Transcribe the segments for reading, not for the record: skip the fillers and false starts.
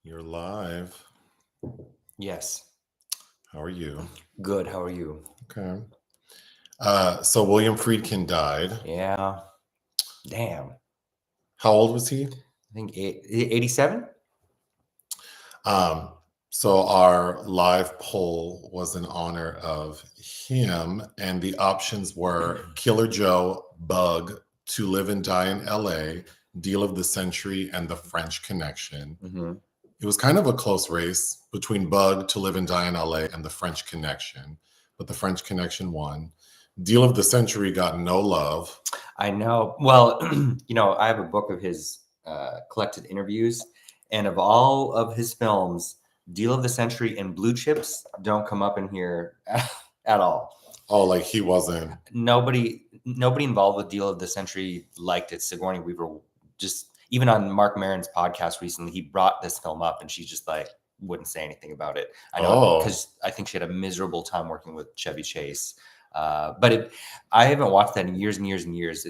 You're live. Yes. How are you? Good. How are you? Okay. So William Friedkin died. Yeah. Damn. How old was he? I think 87? Um, so our live poll was in honor of him, and the options were Killer Joe, Bug, To Live and Die in LA, Deal of the Century, and The French Connection. Mm-hmm. It was kind of a close race between Bug, To Live and Die in LA, and The French Connection, but The French Connection won. Deal of the Century got no love. I know. Well, I have a book of his collected interviews, and of all of his films, Deal of the Century and Blue Chips don't come up in here at all. Oh, like he wasn't. Nobody involved with Deal of the Century liked it. Sigourney Weaver just, even on Mark Maron's podcast recently, he brought this film up, and she just like wouldn't say anything about it. I know, because I think she had a miserable time working with Chevy Chase. But I haven't watched that in years and years and years.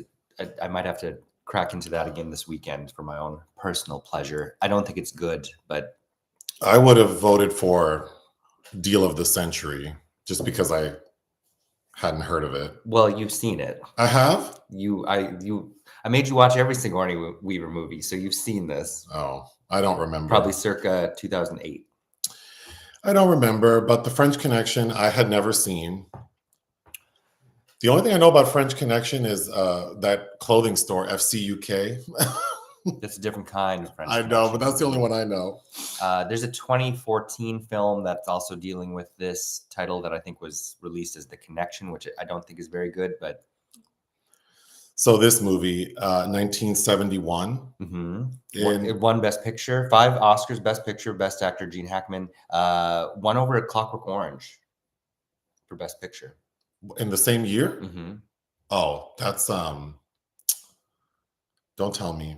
I might have to crack into that again this weekend for my own personal pleasure. I don't think it's good, but I would have voted for Deal of the Century just because I hadn't heard of it. Well, you've seen it. I have? I made you watch every Sigourney Weaver movie, so you've seen this. Oh, I don't remember. Probably circa 2008. I don't remember, but The French Connection I had never seen. The only thing I know about French Connection is that clothing store, FCUK. That's a different kind of French I know, but that's the only one I know. There's a 2014 film that's also dealing with this title that I think was released as The Connection, which I don't think is very good, but... So this movie, 1971. Mm-hmm. It won Best Picture, 5 Oscars, Best Picture, Best Actor, Gene Hackman, won over a Clockwork Orange for Best Picture. In the same year? Mm-hmm. Oh, that's, don't tell me.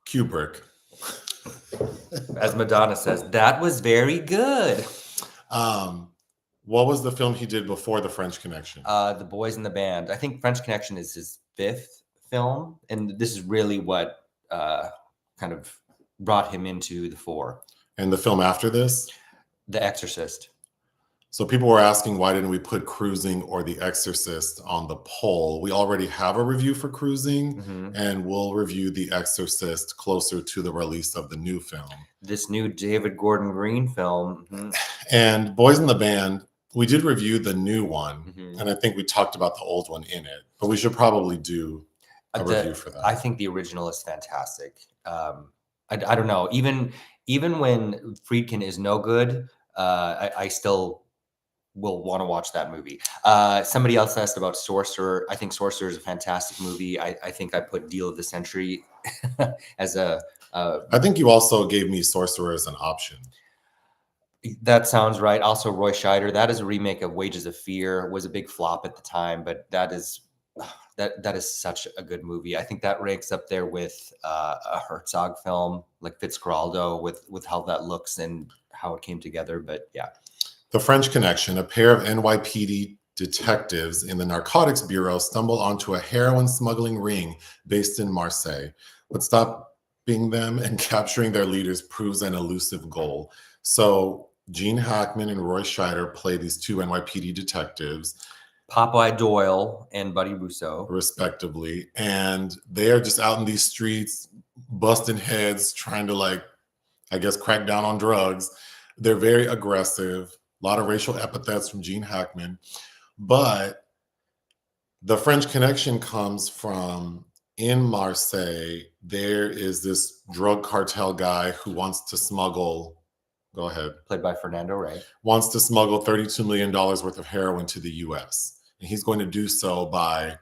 Kubrick. As Madonna says, that was very good. What was the film he did before The French Connection? The Boys in the Band. I think French Connection is his 5th film, and this is really what kind of brought him into the fore. And the film after this? The Exorcist. So people were asking, why didn't we put Cruising or The Exorcist on the poll? We already have a review for Cruising, and we'll review The Exorcist closer to the release of the new film. This new David Gordon Green film. Mm-hmm. And Boys in the Band, we did review the new one, and I think we talked about the old one in it, but we should probably do a review for that. I think the original is fantastic. I don't know. Even when Friedkin is no good, I still will want to watch that movie. Somebody else asked about Sorcerer. I think Sorcerer is a fantastic movie. I think I put Deal of the Century as a... I think you also gave me Sorcerer as an option. That sounds right. Also, Roy Scheider. That is a remake of Wages of Fear. It was a big flop at the time, but that is such a good movie. I think that ranks up there with a Herzog film like Fitzcarraldo with how that looks and how it came together. But yeah. The French Connection, a pair of NYPD detectives in the Narcotics Bureau stumble onto a heroin smuggling ring based in Marseille, but stopping them and capturing their leaders proves an elusive goal. So Gene Hackman and Roy Scheider play these 2 NYPD detectives. Popeye Doyle and Buddy Russo. Respectively. And they are just out in these streets, busting heads, trying to, like, I guess, crack down on drugs. They're very aggressive. A lot of racial epithets from Gene Hackman. But The French Connection comes from, in Marseille, there is this drug cartel guy who wants to smuggle, go ahead. Played by Fernando, right? Wants to smuggle $32 million worth of heroin to the US. And he's going to do so by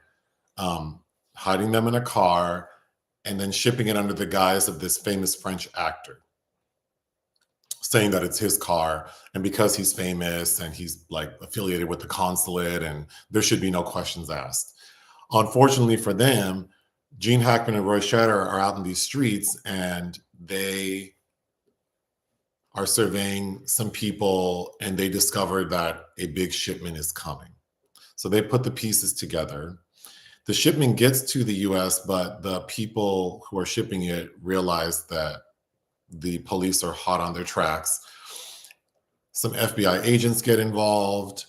hiding them in a car and then shipping it under the guise of this famous French actor, saying that it's his car, and because he's famous and he's like affiliated with the consulate and there should be no questions asked. Unfortunately for them, Gene Hackman and Roy Scheider are out in these streets and they are surveying some people and they discover that a big shipment is coming. So they put the pieces together. The shipment gets to the US, but the people who are shipping it realize that the police are hot on their tracks. Some FBI agents get involved.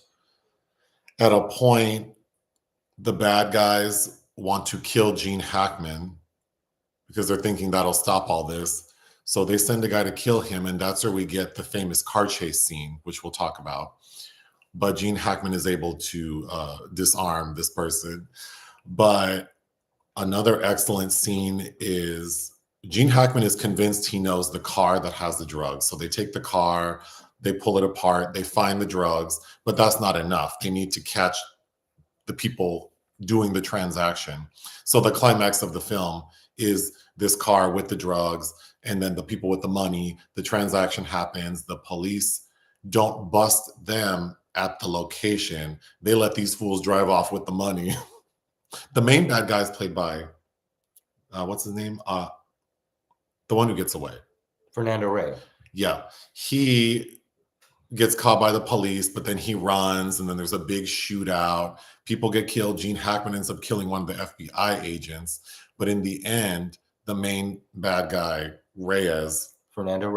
At a point, the bad guys want to kill Gene Hackman because they're thinking that'll stop all this. So they send a guy to kill him, and that's where we get the famous car chase scene, which we'll talk about. But Gene Hackman is able to disarm this person. But another excellent scene is Gene Hackman is convinced he knows the car that has the drugs. So they take the car, they pull it apart, they find the drugs, but that's not enough. They need to catch the people doing the transaction. So the climax of the film is this car with the drugs, and then the people with the money. The transaction happens. The police don't bust them at the location. They let these fools drive off with the money. The main bad guy is played by, what's his name? The one who gets away. Fernando Rey. Yeah. He gets caught by the police, but then he runs, and then there's a big shootout. People get killed. Gene Hackman ends up killing one of the FBI agents. But in the end, the main bad guy, Fernando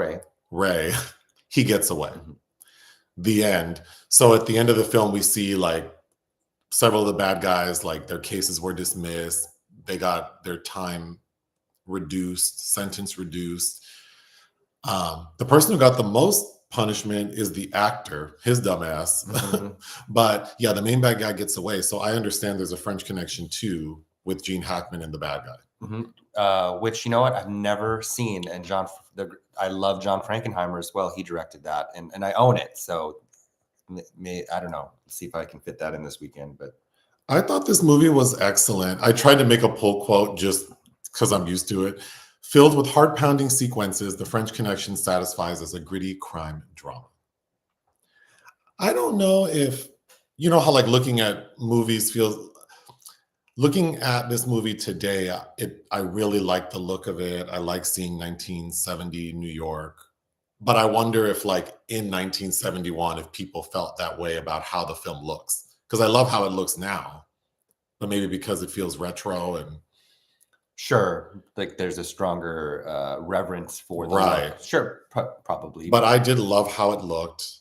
Rey, he gets away. Mm-hmm. The end. So at the end of the film, we see like several of the bad guys, like their cases were dismissed. They got their time reduced, sentence reduced. The person who got the most punishment is the actor, his dumbass. Mm-hmm. But yeah, the main bad guy gets away. So I understand there's a French connection too with Gene Hackman and the bad guy. Mm-hmm. Which, you know what, I've never seen. And I love John Frankenheimer as well. He directed that, and I own it. So I don't know. See if I can fit that in this weekend. But I thought this movie was excellent. I tried to make a pull quote just because I'm used to it. Filled with heart-pounding sequences, The French Connection satisfies as a gritty crime drama. I don't know if, you know how like looking at movies feels, looking at this movie today, I really like the look of it. I like seeing 1970 New York. But I wonder if like in 1971, if people felt that way about how the film looks. Because I love how it looks now. But maybe because it feels retro and... Sure, like there's a stronger reverence for the right. look. Sure, probably. But I did love how it looked.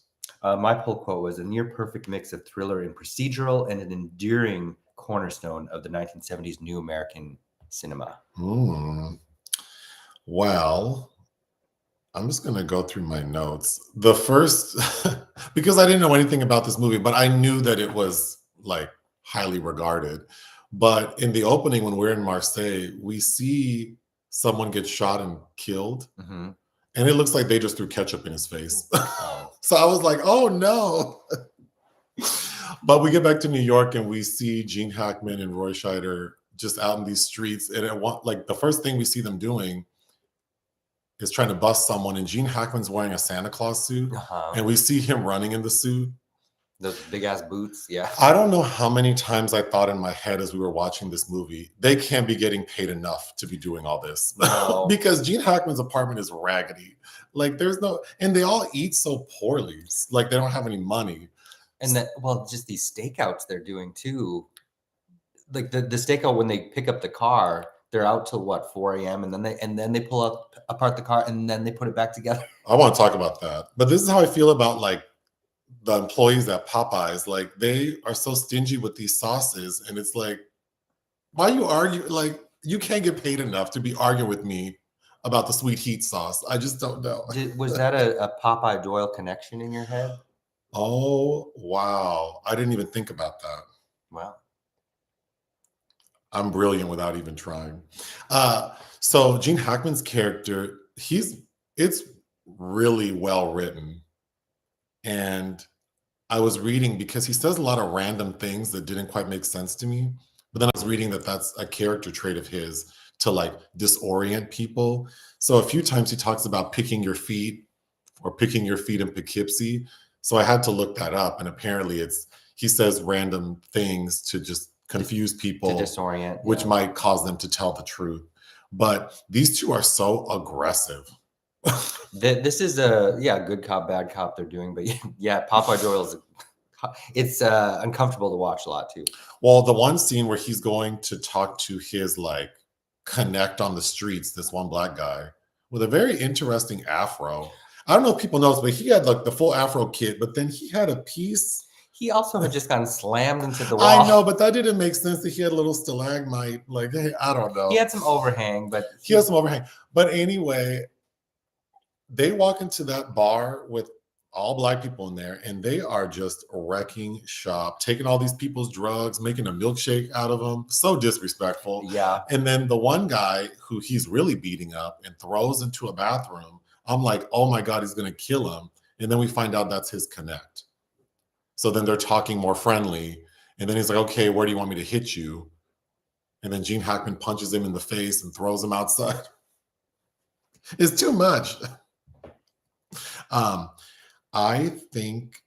My pull quote was a near perfect mix of thriller and procedural, and an enduring cornerstone of the 1970s new American cinema. Well, I'm just going to go through my notes. The first, because I didn't know anything about this movie, but I knew that it was like highly regarded. But in the opening, when we're in Marseille, we see someone get shot and killed. Mm-hmm. And it looks like they just threw ketchup in his face. So I was like, oh no. But we get back to New York and we see Gene Hackman and Roy Scheider just out in these streets. And like the first thing we see them doing is trying to bust someone. And Gene Hackman's wearing a Santa Claus suit. Uh-huh. And we see him running in the suit. Those big ass boots, yeah. I don't know how many times I thought in my head as we were watching this movie, they can't be getting paid enough to be doing all this. No. Because Gene Hackman's apartment is raggedy. Like there's no, and they all eat so poorly. Like they don't have any money. And that, well, just these stakeouts they're doing too. Like the stakeout when they pick up the car, they're out till what, 4 a.m. and then they pull apart the car and then they put it back together. I want to talk about that. But this is how I feel about like the employees at Popeyes. Like they are so stingy with these sauces, and it's like, why you argue? Like you can't get paid enough to be arguing with me about the sweet heat sauce. I just don't know. Was that a Popeye Doyle connection in your head? Oh wow, I didn't even think about that. Wow, I'm brilliant without even trying. So Gene Hackman's character, it's really well written. And I was reading because he says a lot of random things that didn't quite make sense to me. But then I was reading that that's a character trait of his to like disorient people. So a few times he talks about picking your feet or picking your feet in Poughkeepsie. So I had to look that up. And apparently he says random things to just confuse people. To disorient. Which might cause them to tell the truth. But these two are so aggressive. This is a good cop, bad cop they're doing, but yeah, Popeye Doyle's it's uncomfortable to watch a lot too. Well, the one scene where he's going to talk to his like connect on the streets, this one black guy, with a very interesting afro. I don't know if people know, but he had like the full afro kit, but then he had a piece. He also had just gotten slammed into the wall. I know, but that didn't make sense that he had a little stalagmite. Like, hey, I don't know. He had some overhang, but he had some overhang. But anyway, they walk into that bar with all Black people in there, and they are just wrecking shop, taking all these people's drugs, making a milkshake out of them. So disrespectful. Yeah. And then the one guy who he's really beating up and throws into a bathroom, I'm like, oh my God, he's going to kill him. And then we find out that's his connect. So then they're talking more friendly. And then he's like, okay, where do you want me to hit you? And then Gene Hackman punches him in the face and throws him outside. It's too much. I think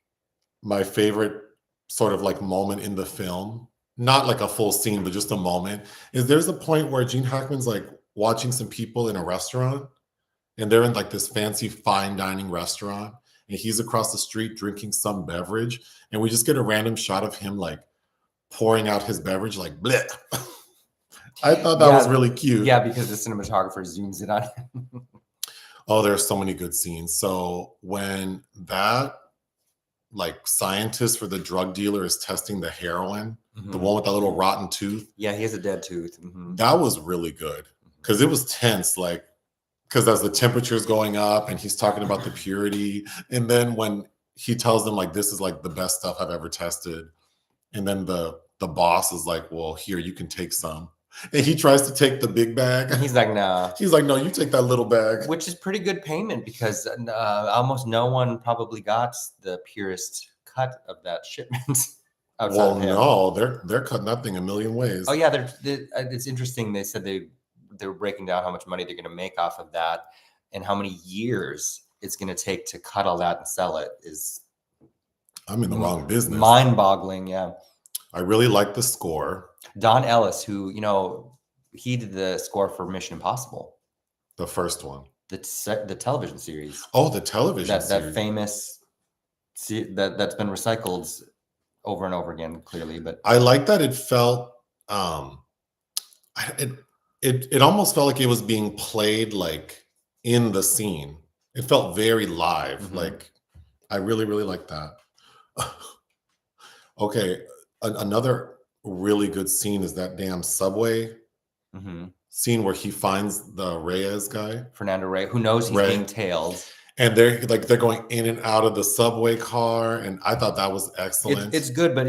my favorite sort of like moment in the film, not like a full scene, but just a moment, is there's a point where Gene Hackman's like watching some people in a restaurant, and they're in like this fancy fine dining restaurant, and he's across the street drinking some beverage, and we just get a random shot of him like pouring out his beverage like bleh. I thought that was really cute. Yeah, because the cinematographer zooms in on him. Oh, there's so many good scenes. So when that like scientist for the drug dealer is testing the heroin, the one with that little rotten tooth. Yeah, he has a dead tooth. That was really good because it was tense, like because as the temperature is going up and he's talking about the purity, and then when he tells them like this is like the best stuff I've ever tested, and then the boss is like, well, here, you can take some. And he tries to take the big bag. He's like, nah. He's like, no, you take that little bag. Which is pretty good payment because almost no one probably got the purest cut of that shipment. Well, no, they're cutting that thing a million ways. Oh yeah, it's interesting. They said they were breaking down how much money they're going to make off of that, and how many years it's going to take to cut all that and sell it. Is I'm in the wrong business. Mind-boggling. Yeah. I really like the score. Don Ellis, who, he did the score for Mission Impossible. The first one. The television series. Oh, the television series. That famous, that's been recycled over and over again, clearly. But I like that it felt, it almost felt like it was being played like in the scene. It felt very live. Like, I really, really like that. Okay. Another really good scene is that damn subway scene where he finds the Reyes guy, Fernando Reyes, who knows he's being tailed, and they're going in and out of the subway car, and I thought that was excellent. It's good, but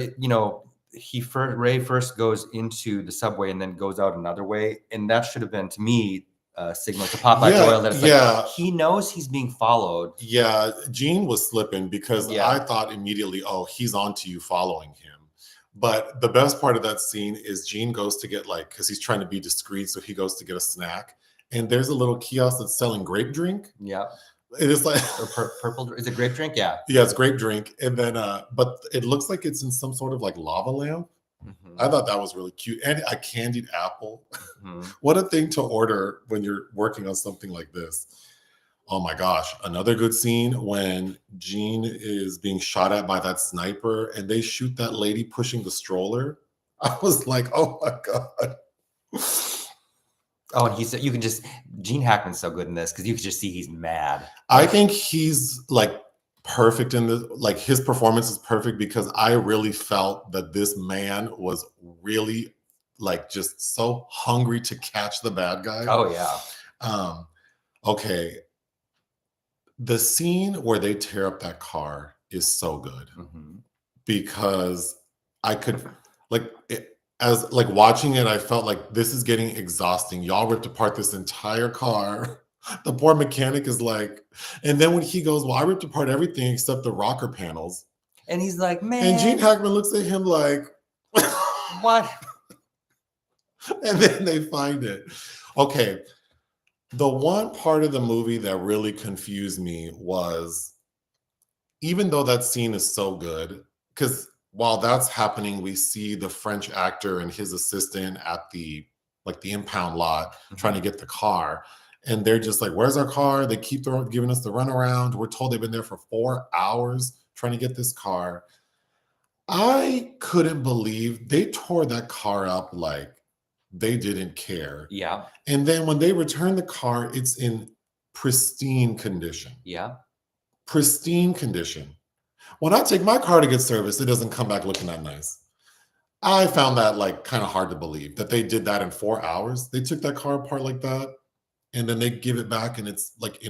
Ray first goes into the subway and then goes out another way, and that should have been, to me, a signal to Popeye Doyle that it's like he knows he's being followed. Yeah, Gene was slipping because I thought immediately, oh, he's onto you following him. But the best part of that scene is Gene goes to get because he's trying to be discreet, so he goes to get a snack, and there's a little kiosk that's selling grape drink. Yeah, it is like purple. Is it grape drink? Yeah, it's grape drink, and then but it looks like it's in some sort of like lava lamp. I thought that was really cute, and a candied apple. What a thing to order when you're working on something like this. Oh my gosh. Another good scene when Gene is being shot at by that sniper and they shoot that lady pushing the stroller. I was like, oh my God. Oh, and Gene Hackman's so good in this because you can just see he's mad. I think he's like perfect in this. Like his performance is perfect because I really felt that this man was really like just so hungry to catch the bad guy. Oh yeah. Okay. The scene where they tear up that car is so good because I could as watching it, I felt like this is getting exhausting. Y'all ripped apart this entire car. The poor mechanic is like, and then when he goes, well, I ripped apart everything except the rocker panels. And he's like, man. And Gene Hackman looks at him like, what? And then they find it. Okay. The one part of the movie that really confused me was, even though that scene is so good, because while that's happening, we see the French actor and his assistant at the impound lot trying to get the car. And they're just like, where's our car? They keep giving us the runaround. We're told they've been there for 4 hours trying to get this car. I couldn't believe they tore that car up like they didn't care. Yeah. And then when they return the car, it's in pristine condition. Yeah. Pristine condition. When I take my car to get serviced, it doesn't come back looking that nice. I found that like kind of hard to believe that they did that in 4 hours. They took that car apart like that, and then they give it back, and it's like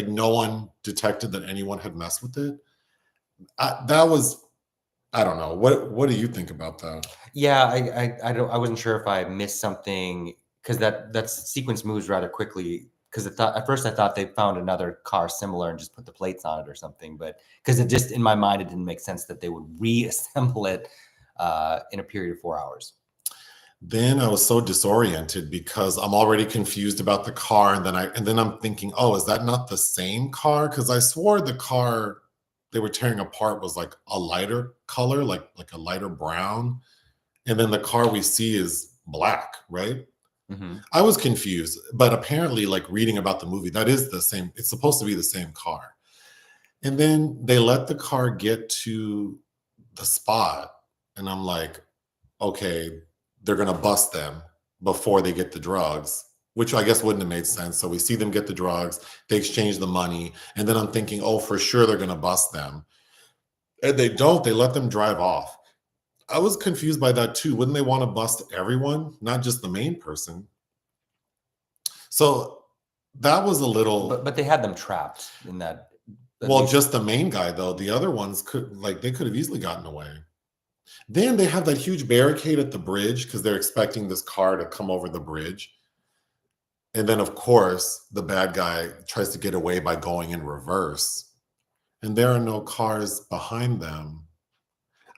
no one detected that anyone had messed with it. That was, I don't know. What do you think about that? Yeah, I wasn't sure if I missed something because that sequence moves rather quickly. Because at first I thought they found another car similar and just put the plates on it or something, but because it just in my mind it didn't make sense that they would reassemble it in a period of 4 hours. Then I was so disoriented because I'm already confused about the car, and then I'm thinking, oh, is that not the same car? Because I swore the car they were tearing apart was like a lighter color, like a lighter brown, and then the car we see is black, right? Mm-hmm. I was confused, but apparently, like reading about the movie, that is the same. It's supposed to be the same car. And then they let the car get to the spot, and I'm like, okay, they're gonna bust them before they get the drugs, which I guess wouldn't have made sense. So we see them get the drugs, they exchange the money, and then I'm thinking, oh, for sure they're gonna bust them. And they don't, they let them drive off. I was confused by that too. Wouldn't they want to bust everyone, not just the main person? So that was a little. But they had them trapped in that. Well, just the main guy though. The other ones they could have easily gotten away. Then they have that huge barricade at the bridge because they're expecting this car to come over the bridge. And then of course the bad guy tries to get away by going in reverse. And there are no cars behind them.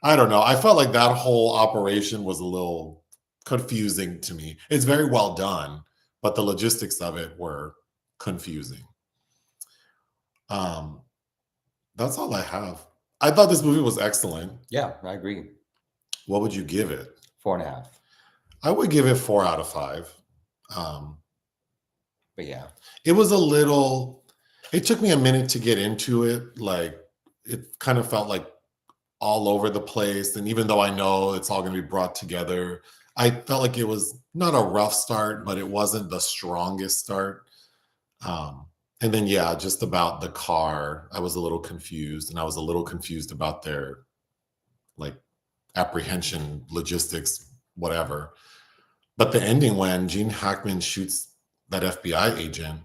I don't know. I felt like that whole operation was a little confusing to me. It's very well done, but the logistics of it were confusing. That's all I have. I thought this movie was excellent. Yeah, I agree. What would you give it? 4.5. I would give it 4 out of 5. But yeah, it was a little. It took me a minute to get into it. Like it kind of felt like all over the place. And even though I know it's all going to be brought together, I felt like it was not a rough start, but it wasn't the strongest start. And then, yeah, just about the car, I was a little confused, and I was a little confused about their like apprehension, logistics, whatever. But the ending when Gene Hackman shoots that FBI agent,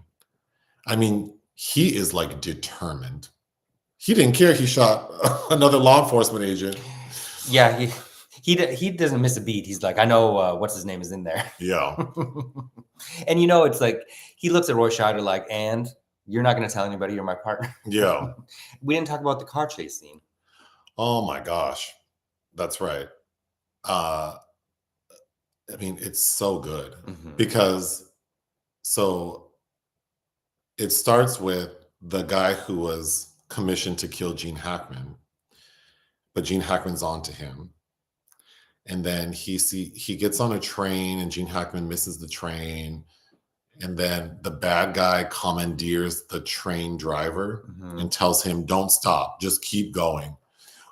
I mean, he is like determined. He didn't care he shot another law enforcement agent. Yeah, he doesn't miss a beat. He's like, I know what's his name is in there. Yeah. And you know, it's like he looks at Roy Scheider like, and you're not going to tell anybody you're my partner. Yeah. We didn't talk about the car chase scene. Oh my gosh. That's right. I mean, it's so good because so it starts with the guy who was commissioned to kill Gene Hackman, but Gene Hackman's on to him. And then he gets on a train and Gene Hackman misses the train. And then the bad guy commandeers the train driver and tells him, don't stop, just keep going.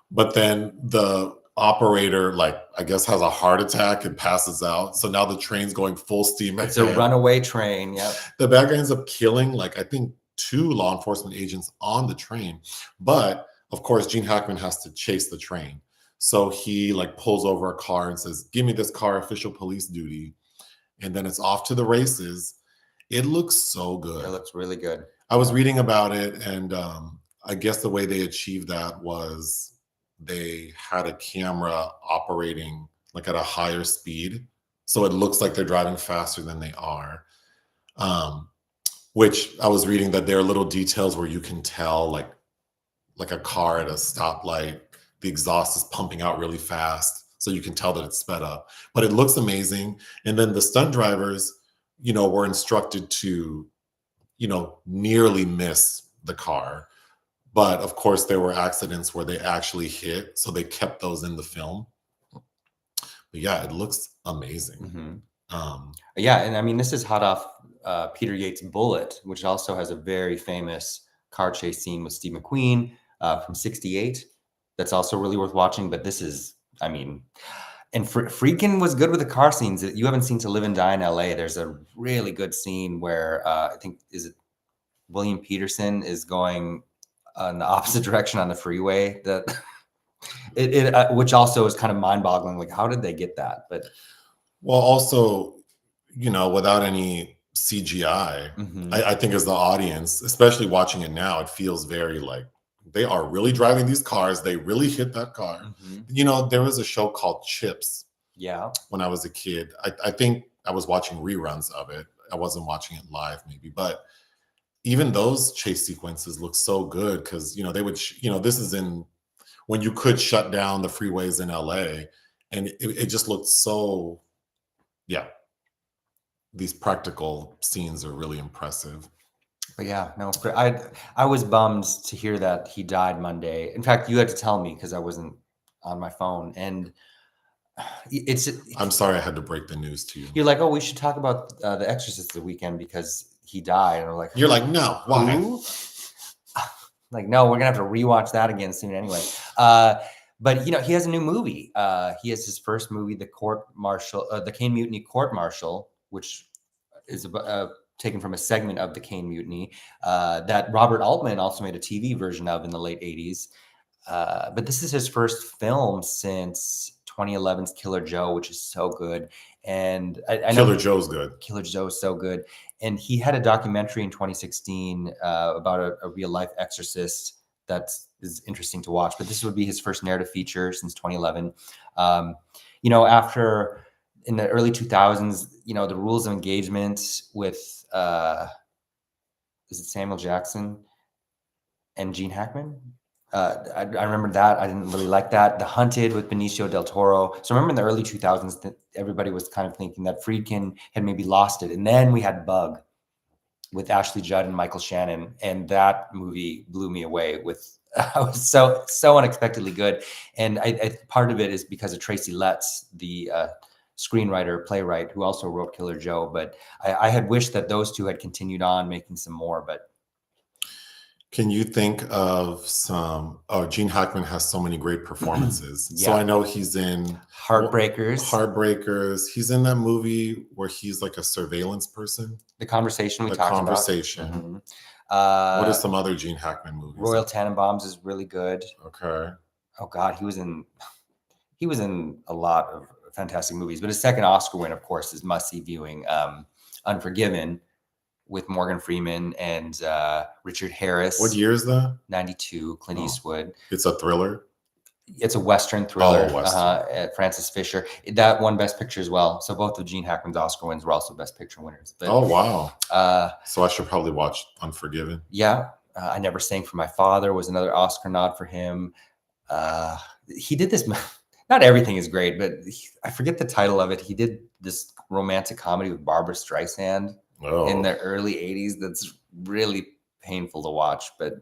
But then the operator, like, I guess has a heart attack and passes out. So now the train's going full steam ahead. It's a runaway train. Yep. The bad guy ends up killing, like, I think 2 law enforcement agents on the train. But of course, Gene Hackman has to chase the train. So he like pulls over a car and says, give me this car, official police duty. And then it's off to the races. It looks so good. It looks really good. I was reading about it, and I guess the way they achieved that was they had a camera operating like at a higher speed. So it looks like they're driving faster than they are. Which I was reading that there are little details where you can tell like a car at a stoplight, the exhaust is pumping out really fast. So you can tell that it's sped up. But it looks amazing. And then the stunt drivers, you know, were instructed to, you know, nearly miss the car. But of course, there were accidents where they actually hit. So they kept those in the film. But yeah, it looks amazing. Yeah. And I mean, this is hot off Peter Yates' Bullet, which also has a very famous car chase scene with Steve McQueen from '68. That's also really worth watching. But this is, I mean, and Friedkin was good with the car scenes. You haven't seen To Live and Die in LA. There's a really good scene where I think, is it William Peterson is going in the opposite direction on the freeway. That which also is kind of mind-boggling. Like, how did they get that? But well, also, without any CGI, I think as the audience, especially watching it now, it feels very like they are really driving these cars. They really hit that car. There was a show called Chips. Yeah. When I was a kid, I think I was watching reruns of it. I wasn't watching it live, maybe, but even those chase sequences look so good because they would this is in when you could shut down the freeways in LA, and it just looked so, yeah. These practical scenes are really impressive. But yeah, no, I was bummed to hear that he died Monday. In fact, you had to tell me because I wasn't on my phone, and I'm sorry I had to break the news to you. You're like, oh, we should talk about The Exorcist the weekend because he died. And I'm like, you're like, no, why? Who? Like, no, we're gonna have to rewatch that again soon anyway. But he has a new movie. He has his first movie, the Cane Mutiny Court Martial, which is taken from a segment of the Cane Mutiny that Robert Altman also made a TV version of in the late 80s. But this is his first film since 2011's Killer Joe, which is so good. And I know Killer Joe's good. Killer Joe is so good. And he had a documentary in 2016 about a real life exorcist that is interesting to watch. But this would be his first narrative feature since 2011. After in the early 2000s, the rules of engagement with is it Samuel Jackson and Gene Hackman? I remember that. I didn't really like that. The Hunted with Benicio del Toro. So I remember in the early 2000s that everybody was kind of thinking that Friedkin had maybe lost it. And then we had Bug with Ashley Judd and Michael Shannon. And that movie blew me away with, I was so unexpectedly good. And I part of it is because of Tracy Letts, the screenwriter, playwright, who also wrote Killer Joe. But I had wished that those two had continued on making some more, but can you think of some? Oh, Gene Hackman has so many great performances. Yeah. So I know he's in Heartbreakers. He's in that movie where he's like a surveillance person. The Conversation we talked about. Conversation. What are some other Gene Hackman movies? Royal Tenenbaums is really good. Okay. Oh God, he was in a lot of fantastic movies. But his second Oscar win, of course, is must-see viewing. Unforgiven, with Morgan Freeman and Richard Harris. What year is that? 92, Clint Eastwood. It's a thriller? It's a Western thriller. Oh, Western. Francis Fisher. That won Best Picture as well. So both of Gene Hackman's Oscar wins were also Best Picture winners. But, oh, wow. So I should probably watch Unforgiven. Yeah. I Never Sang for My Father was another Oscar nod for him. He did this. Not everything is great, but I forget the title of it. He did this romantic comedy with Barbara Streisand. In the early 80s, that's really painful to watch. But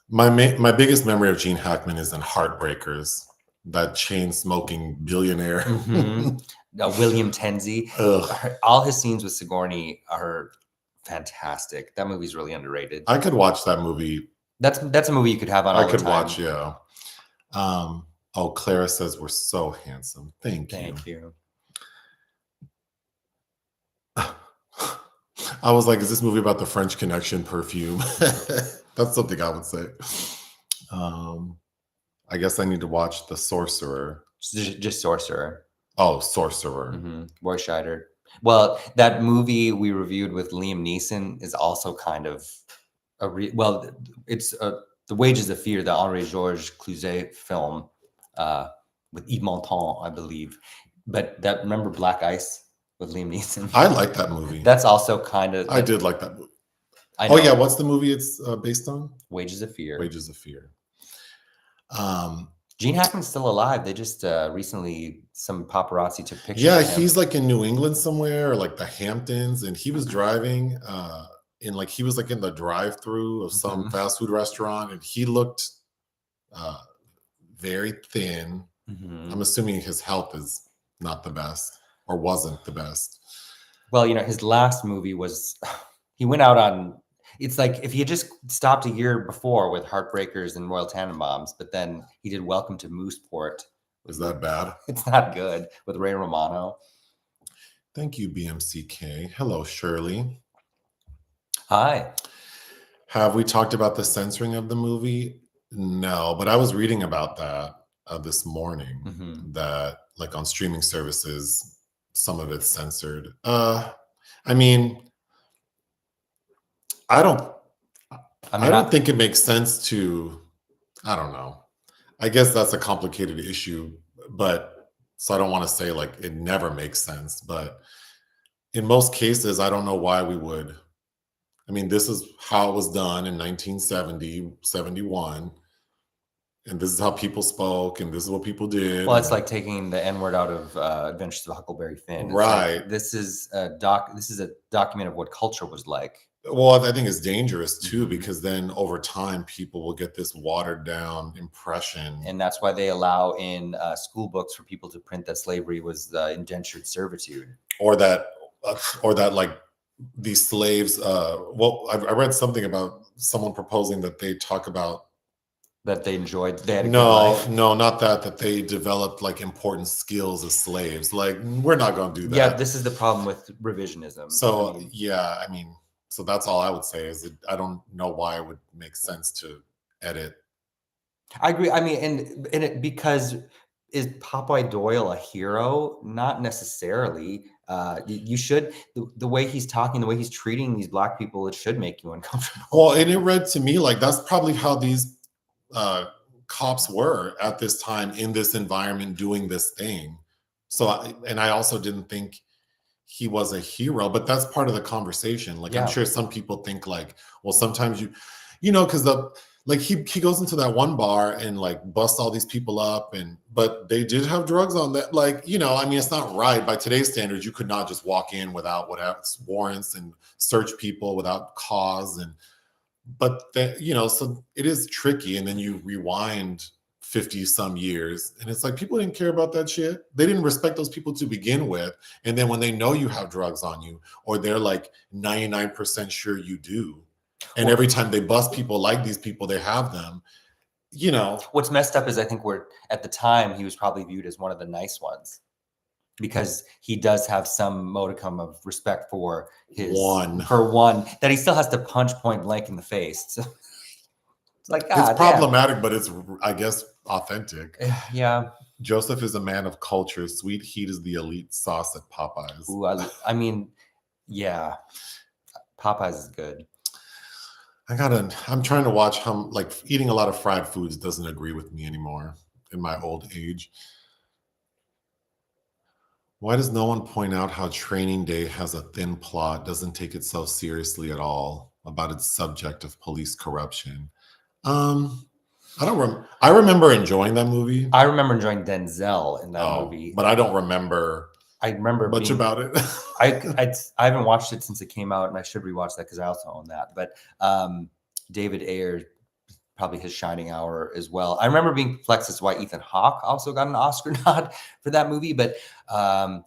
my biggest memory of Gene Hackman is in Heartbreakers, that chain smoking billionaire. William Tenzi. All his scenes with Sigourney are fantastic. That movie's really underrated. I could watch that movie. That's a movie you could have on all the time. watch, yeah. Clara says we're so handsome. Thank you. I was like, is this movie about the French Connection perfume? That's something I would say. I guess I need to watch The Sorcerer. Just Sorcerer. Oh, Sorcerer. Roy Scheider. Well, that movie we reviewed with Liam Neeson is also kind of it's The Wages of Fear, the Henri-Georges Clouzet film with Yves Montand, I believe. But remember Black Ice? With Liam Neeson. I like that movie. That's also kind of... I did like that movie. Oh, yeah. What's the movie it's based on? Wages of Fear. Wages of Fear. Gene Hackman's still alive. They just recently, some paparazzi took pictures of him. He's like in New England somewhere, or like the Hamptons, and he was driving he was like in the drive-through of some fast food restaurant, and he looked very thin. I'm assuming his health is not the best. Or wasn't the best. Well, his last movie was, he went out on, it's like if he had just stopped a year before with Heartbreakers and Royal Tenenbaums, but then he did Welcome to Mooseport. Is that bad? It's not good, with Ray Romano. Thank you, BMCK. Hello, Shirley. Hi. Have we talked about the censoring of the movie? No, but I was reading about that this morning that like on streaming services, some of it's censored. I mean, I don't I don't think it makes sense to, I don't know. I guess that's a complicated issue, but so I don't want to say like it never makes sense, but in most cases, I don't know why we would. I mean, this is how it was done in 1970, 71. And this is how people spoke, and this is what people did. Well, it's like taking the N-word out of Adventures of Huckleberry Finn. It's right. Like, this is a document of what culture was like. Well, I think it's dangerous too, because then over time, people will get this watered down impression. And that's why they allow in school books for people to print that slavery was indentured servitude. Or that like these slaves, well, I read something about someone proposing that they talk about that they enjoyed. They had no, not that they developed like important skills as slaves. Like, we're not going to do that. Yeah, this is the problem with revisionism. So I mean, so that's all I would say is that I don't know why it would make sense to edit. I agree. I mean, because is Popeye Doyle a hero? Not necessarily. You should, the way he's talking, the way he's treating these Black people, it should make you uncomfortable. Well, and it read to me like that's probably how these cops were at this time in this environment doing this thing. So, I also didn't think he was a hero, but that's part of the conversation. Like, I'm sure some people think like, well, sometimes you know, because like he goes into that one bar and like busts all these people up, but they did have drugs on that. Like, you know, I mean, it's not right by today's standards. You could not just walk in without warrants and search people without cause. But that, you know, so it is tricky. And then you rewind 50 some years and it's like people didn't care about that shit. They didn't respect those people to begin with. And then when they know you have drugs on you, or they're like 99% sure you do, and every time they bust people like these people, they have them, you know. What's messed up is I think at the time he was probably viewed as one of the nice ones, because he does have some modicum of respect for one that he still has to punch point blank in the face. So it's like, it's problematic, but it's, I guess, authentic. Yeah. Joseph is a man of culture. Sweet heat is the elite sauce at Popeyes. Ooh, I mean, yeah, Popeyes is good. I'm trying to watch how, like, eating a lot of fried foods doesn't agree with me anymore in my old age. Why does no one point out how Training Day has a thin plot, doesn't take itself seriously at all, about its subject of police corruption? I remember enjoying that movie. I remember enjoying Denzel in that movie, but I don't remember. I remember much about it. I haven't watched it since it came out, and I should rewatch that because I also own that. But David Ayer, probably his shining hour as well. I remember being perplexed as to why Ethan Hawke also got an Oscar nod for that movie. But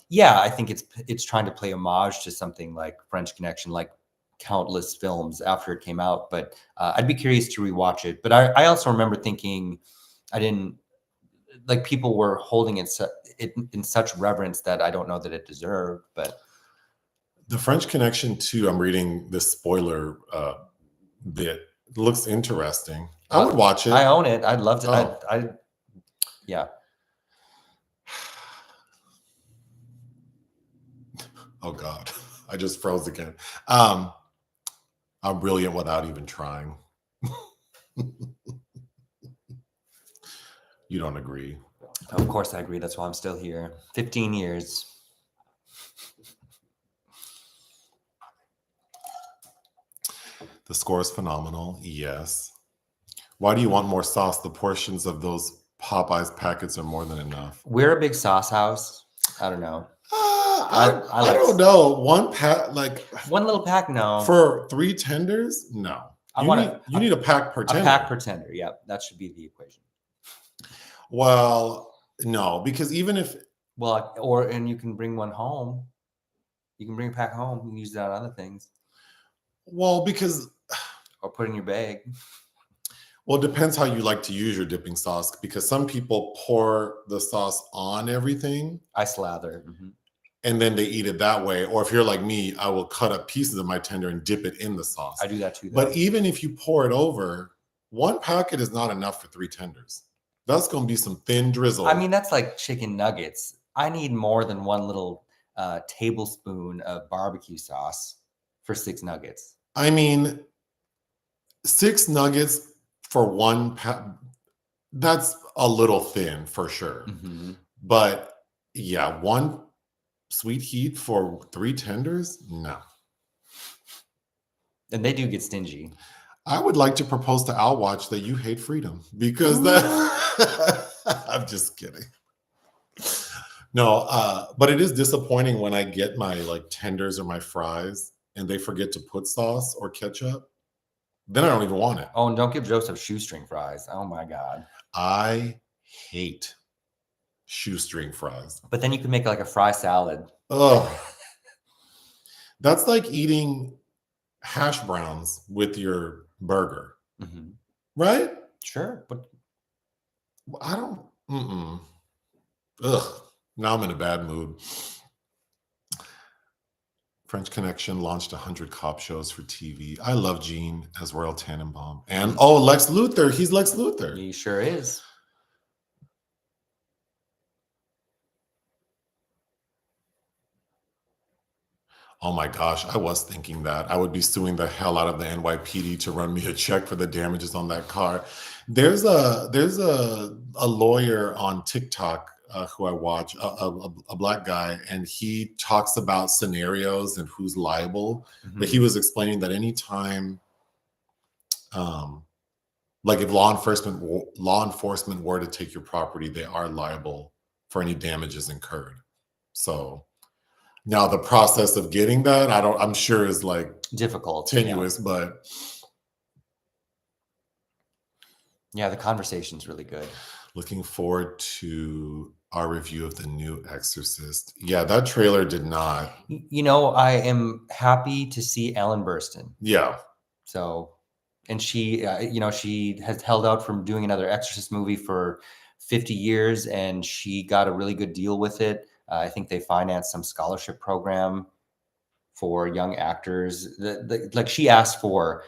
yeah, I think it's trying to play homage to something like French Connection, like countless films after it came out. But I'd be curious to rewatch it. But I also remember thinking people were holding it in such reverence that I don't know that it deserved. But the French Connection too, I'm reading this spoiler bit. It looks interesting. I would watch it. I own it. I'd love to. Yeah. Oh God, I just froze again. I'm brilliant without even trying. You don't agree? Of course I agree. That's why I'm still here. 15 years. The score is phenomenal. Yes. Why do you want more sauce? The portions of those Popeyes packets are more than enough. We're a big sauce house. I don't know. I don't know. One pack, like one little pack. No. For 3 tenders, no. You need a pack per tender. A pack per tender. Yeah, that should be the equation. Well, no, because even if and you can bring one home. You can bring a pack home and use that on other things. Well, because or put in your bag. Well, it depends how you like to use your dipping sauce, because some people pour the sauce on everything. I slather. Mm-hmm. and then they eat it that way. Or if you're like me, I will cut up pieces of my tender and dip it in the sauce. I do that too, though. But even if you pour it over, one packet is not enough for 3 tenders. That's going to be some thin drizzle. I mean, that's like chicken nuggets. I need more than one little tablespoon of barbecue sauce for 6 nuggets. I mean, 6 nuggets for one that's a little thin for sure. Mm-hmm. But yeah, 1 sweet heat for 3 tenders? No. And they do get stingy. I would like to propose to Al Watch that you hate freedom because that I'm just kidding. No, but it is disappointing when I get my like tenders or my fries and they forget to put sauce or ketchup. Then I don't even want it. Oh, and don't give Joseph shoestring fries. Oh my God. I hate shoestring fries. But then you can make like a fry salad. Oh, that's like eating hash browns with your burger, right? Sure, but I don't. Ugh. Now I'm in a bad mood. French Connection launched 100 cop shows for TV. I love Gene as Royal Tannenbaum. And Lex Luthor. He's Lex Luthor. He sure is. Oh my gosh, I was thinking that. I would be suing the hell out of the NYPD to run me a check for the damages on that car. There's a lawyer on TikTok who I watch, a black guy, and he talks about scenarios and who's liable. But he was explaining that anytime, like if law enforcement were to take your property, they are liable for any damages incurred. So now the process of getting that, I'm sure is like difficult, tenuous, but yeah, the conversation's really good. Looking forward to our review of the new Exorcist. Yeah, that trailer did not. You know, I am happy to see Ellen Burstyn. Yeah. So, and she, she has held out from doing another Exorcist movie for 50 years, and she got a really good deal with it. I think they financed some scholarship program for young actors. Like she asked for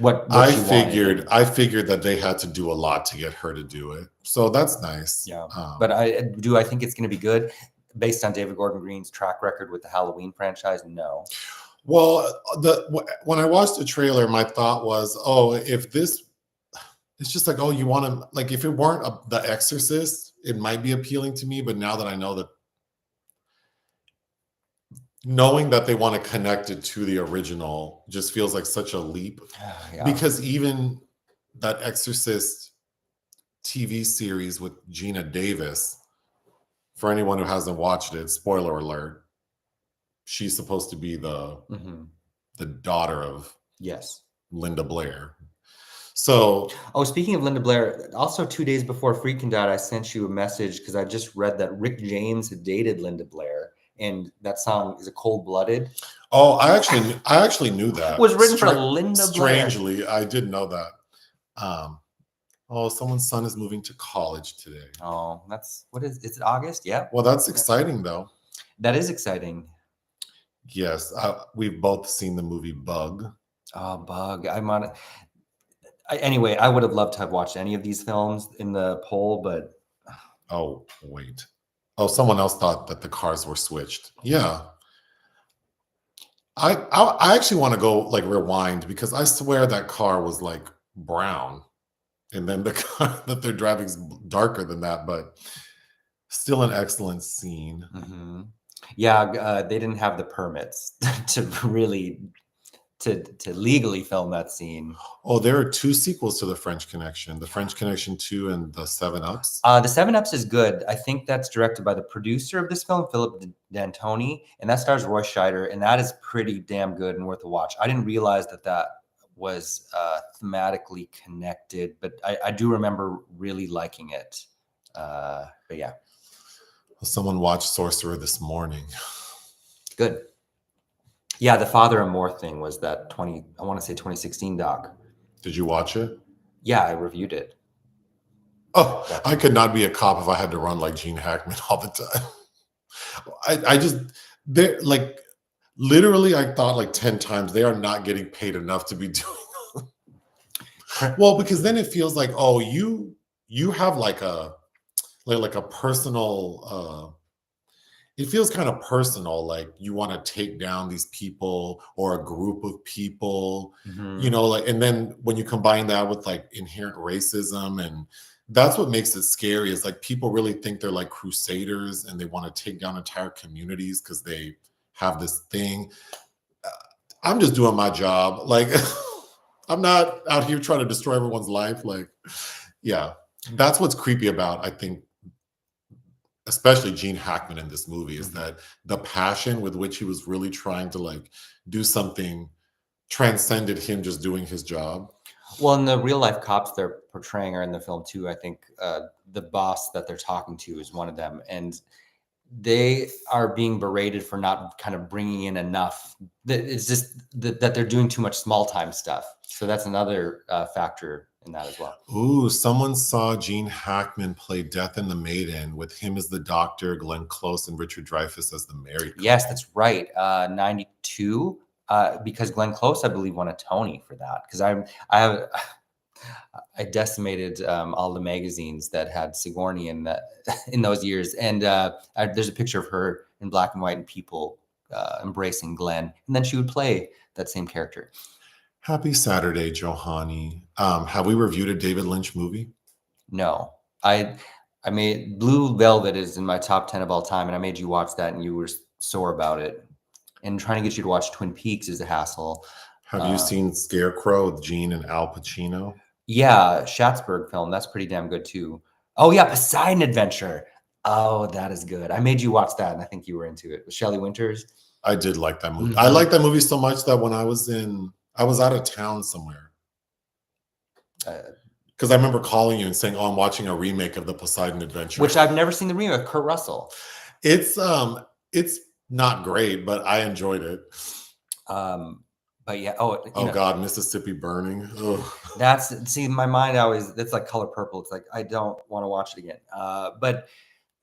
what I she figured. wanted. I figured that they had to do a lot to get her to do it. So that's nice. Yeah. But I think it's going to be good based on David Gordon Green's track record with the Halloween franchise? No. Well, when I watched the trailer, my thought was, if this, it's just like, you want to, like, if it weren't The Exorcist, it might be appealing to me. But now that I know that, knowing that they want to connect it to the original just feels like such a leap. Yeah. Because even that Exorcist TV series with Gina Davis, for anyone who hasn't watched it, spoiler alert, she's supposed to be the daughter of Linda Blair. So, speaking of Linda Blair, also 2 days before Friedkin died, I sent you a message because I just read that Rick James had dated Linda Blair, and that song is a Cold Blooded. Oh, I actually knew that. It was written for Linda Blair. Strangely, I did know that. Someone's son is moving to college today. Oh, is it August? Yeah. Well, that's exciting though. That is exciting. Yes, we've both seen the movie Bug. Oh, Bug. Anyway, I would have loved to have watched any of these films in the poll, but. Oh, wait. Oh, someone else thought that the cars were switched. Yeah. I actually want to go like rewind because I swear that car was like brown. And then the car that they're driving is darker than that, but still an excellent scene. Mm-hmm. Yeah, they didn't have the permits to really to legally film that scene. Oh, there are 2 sequels to The French Connection, The French Connection 2 and The 7 Ups. The 7 Ups is good. I think that's directed by the producer of this film, Philip D'Antoni, and that stars Roy Scheider, and that is pretty damn good and worth a watch. I didn't realize that was thematically connected, but I do remember really liking it. But yeah. Someone watched Sorcerer this morning. Good. Yeah, the Father Amor thing was that 2016 doc. Did you watch it? Yeah, I reviewed it. Oh, I could not be a cop if I had to run like Gene Hackman all the time. I just they're like literally I thought like 10 times they are not getting paid enough to be doing. Well, because then it feels like, oh, you have like a personal it feels kind of personal, like you want to take down these people or a group of people, Mhm. like, and then when you combine that with like inherent racism, and that's what makes it scary is like people really think they're like crusaders and they want to take down entire communities because they have this thing. I'm just doing my job. Like, I'm not out here trying to destroy everyone's life. Like, yeah, that's what's creepy about, I think, especially Gene Hackman in this movie, is Mhm. that the passion with which he was really trying to like do something transcended him just doing his job. Well, and the real life cops they're portraying are in the film too. I think the boss that they're talking to is one of them, and they are being berated for not kind of bringing in enough. It's just that they're doing too much small time stuff. So that's another factor in that as well. Ooh, someone saw Gene Hackman play Death and the Maiden with him as the doctor, Glenn Close, and Richard Dreyfuss as the married couple. Yes, that's right. 92, because Glenn Close, I believe, won a Tony for that. Because I decimated all the magazines that had Sigourney in in those years, and there's a picture of her in black and white and people embracing Glenn, and then she would play that same character. Happy Saturday, Johanny. Have we reviewed a David Lynch movie? No, I made Blue Velvet is in my top 10 of all time, and I made you watch that, and you were sore about it. And trying to get you to watch Twin Peaks is a hassle. Have you seen Scarecrow with Gene and Al Pacino? Yeah, Schatzberg film. That's pretty damn good too. Oh yeah, Poseidon Adventure. Oh, that is good. I made you watch that, and I think you were into it. With Shelley Winters. I did like that movie. Mhm. I liked that movie so much that when I was out of town somewhere. Because I remember calling you and saying, "Oh, I'm watching a remake of the Poseidon Adventure," Which I've never seen the remake. Kurt Russell. It's not great, but I enjoyed it. But yeah. Oh God, Mississippi Burning. Ugh. That's my mind always. That's like Color Purple. It's like I don't want to watch it again. But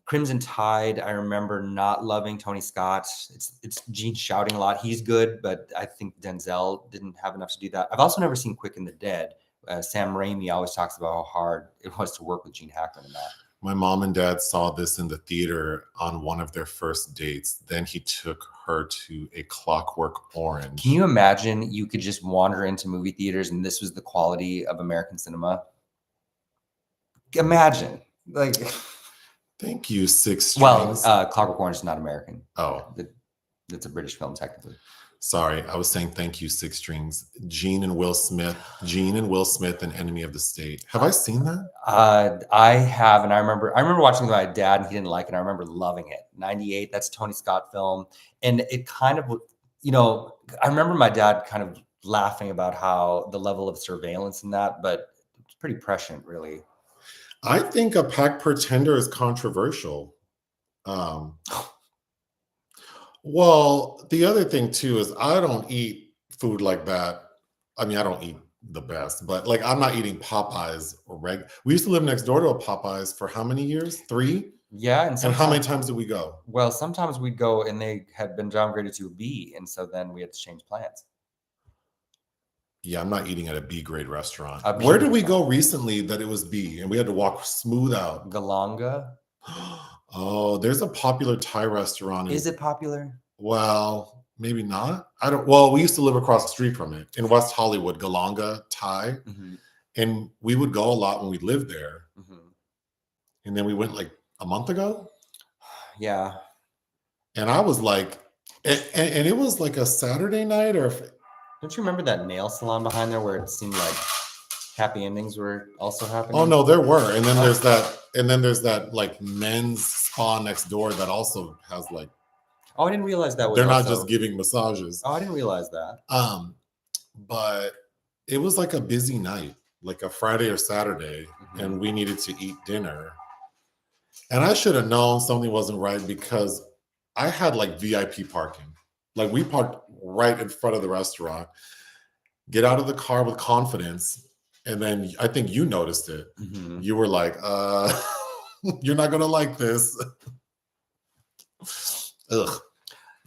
Crimson Tide, I remember not loving Tony Scott. It's Gene shouting a lot. He's good, but I think Denzel didn't have enough to do that. I've also never seen Quick and the Dead. Sam Raimi always talks about how hard it was to work with Gene Hackman in that. My mom and dad saw this in the theater on one of their first dates. Then he took her to A Clockwork Orange. Can you imagine you could just wander into movie theaters and this was the quality of American cinema? Imagine. Like, thank you, Six well, Strings. Clockwork Orange is not American. Oh, It's a British film, technically. sorry, I was saying thank you, Six Strings. Gene and Will Smith and Enemy of the State. Have I seen that? I have, and I remember watching it with my dad, and he didn't like it. I remember loving it. 98, that's a Tony Scott film, and it kind of, I remember my dad kind of laughing about how the level of surveillance in that, but it's pretty prescient, really. I think A Pack Pretender is controversial. Well, the other thing too is I don't eat food like that. I mean, I don't eat the best, but like I'm not eating Popeyes or we used to live next door to a Popeyes for how many years? 3? Yeah, and how many times did we go? Well, sometimes we'd go and they had been downgraded to a B, and so then we had to change plans. Yeah, I'm not eating at a B grade restaurant. A B Where did we grade go recently that it was B and we had to walk smooth out? Galanga. Oh, there's a popular Thai restaurant. Is it popular? Well, maybe not. I don't. Well, we used to live across the street from it in West Hollywood, Galanga Thai, and we would go a lot when we lived there. And then we went like a month ago. Yeah. And I was like, and it was like a Saturday night, or don't you remember that nail salon behind there where it seemed like happy endings were also happening? Oh no, there were. And then there's that like men's spa next door that also has like. Oh, I didn't realize that was. They're not just giving massages. Oh, I didn't realize that. But it was like a busy night, like a Friday or Saturday, and we needed to eat dinner. And I should have known something wasn't right because I had like VIP parking. Like we parked right in front of the restaurant, get out of the car with confidence. And then I think you noticed it. You were like, you're not going to like this. Ugh.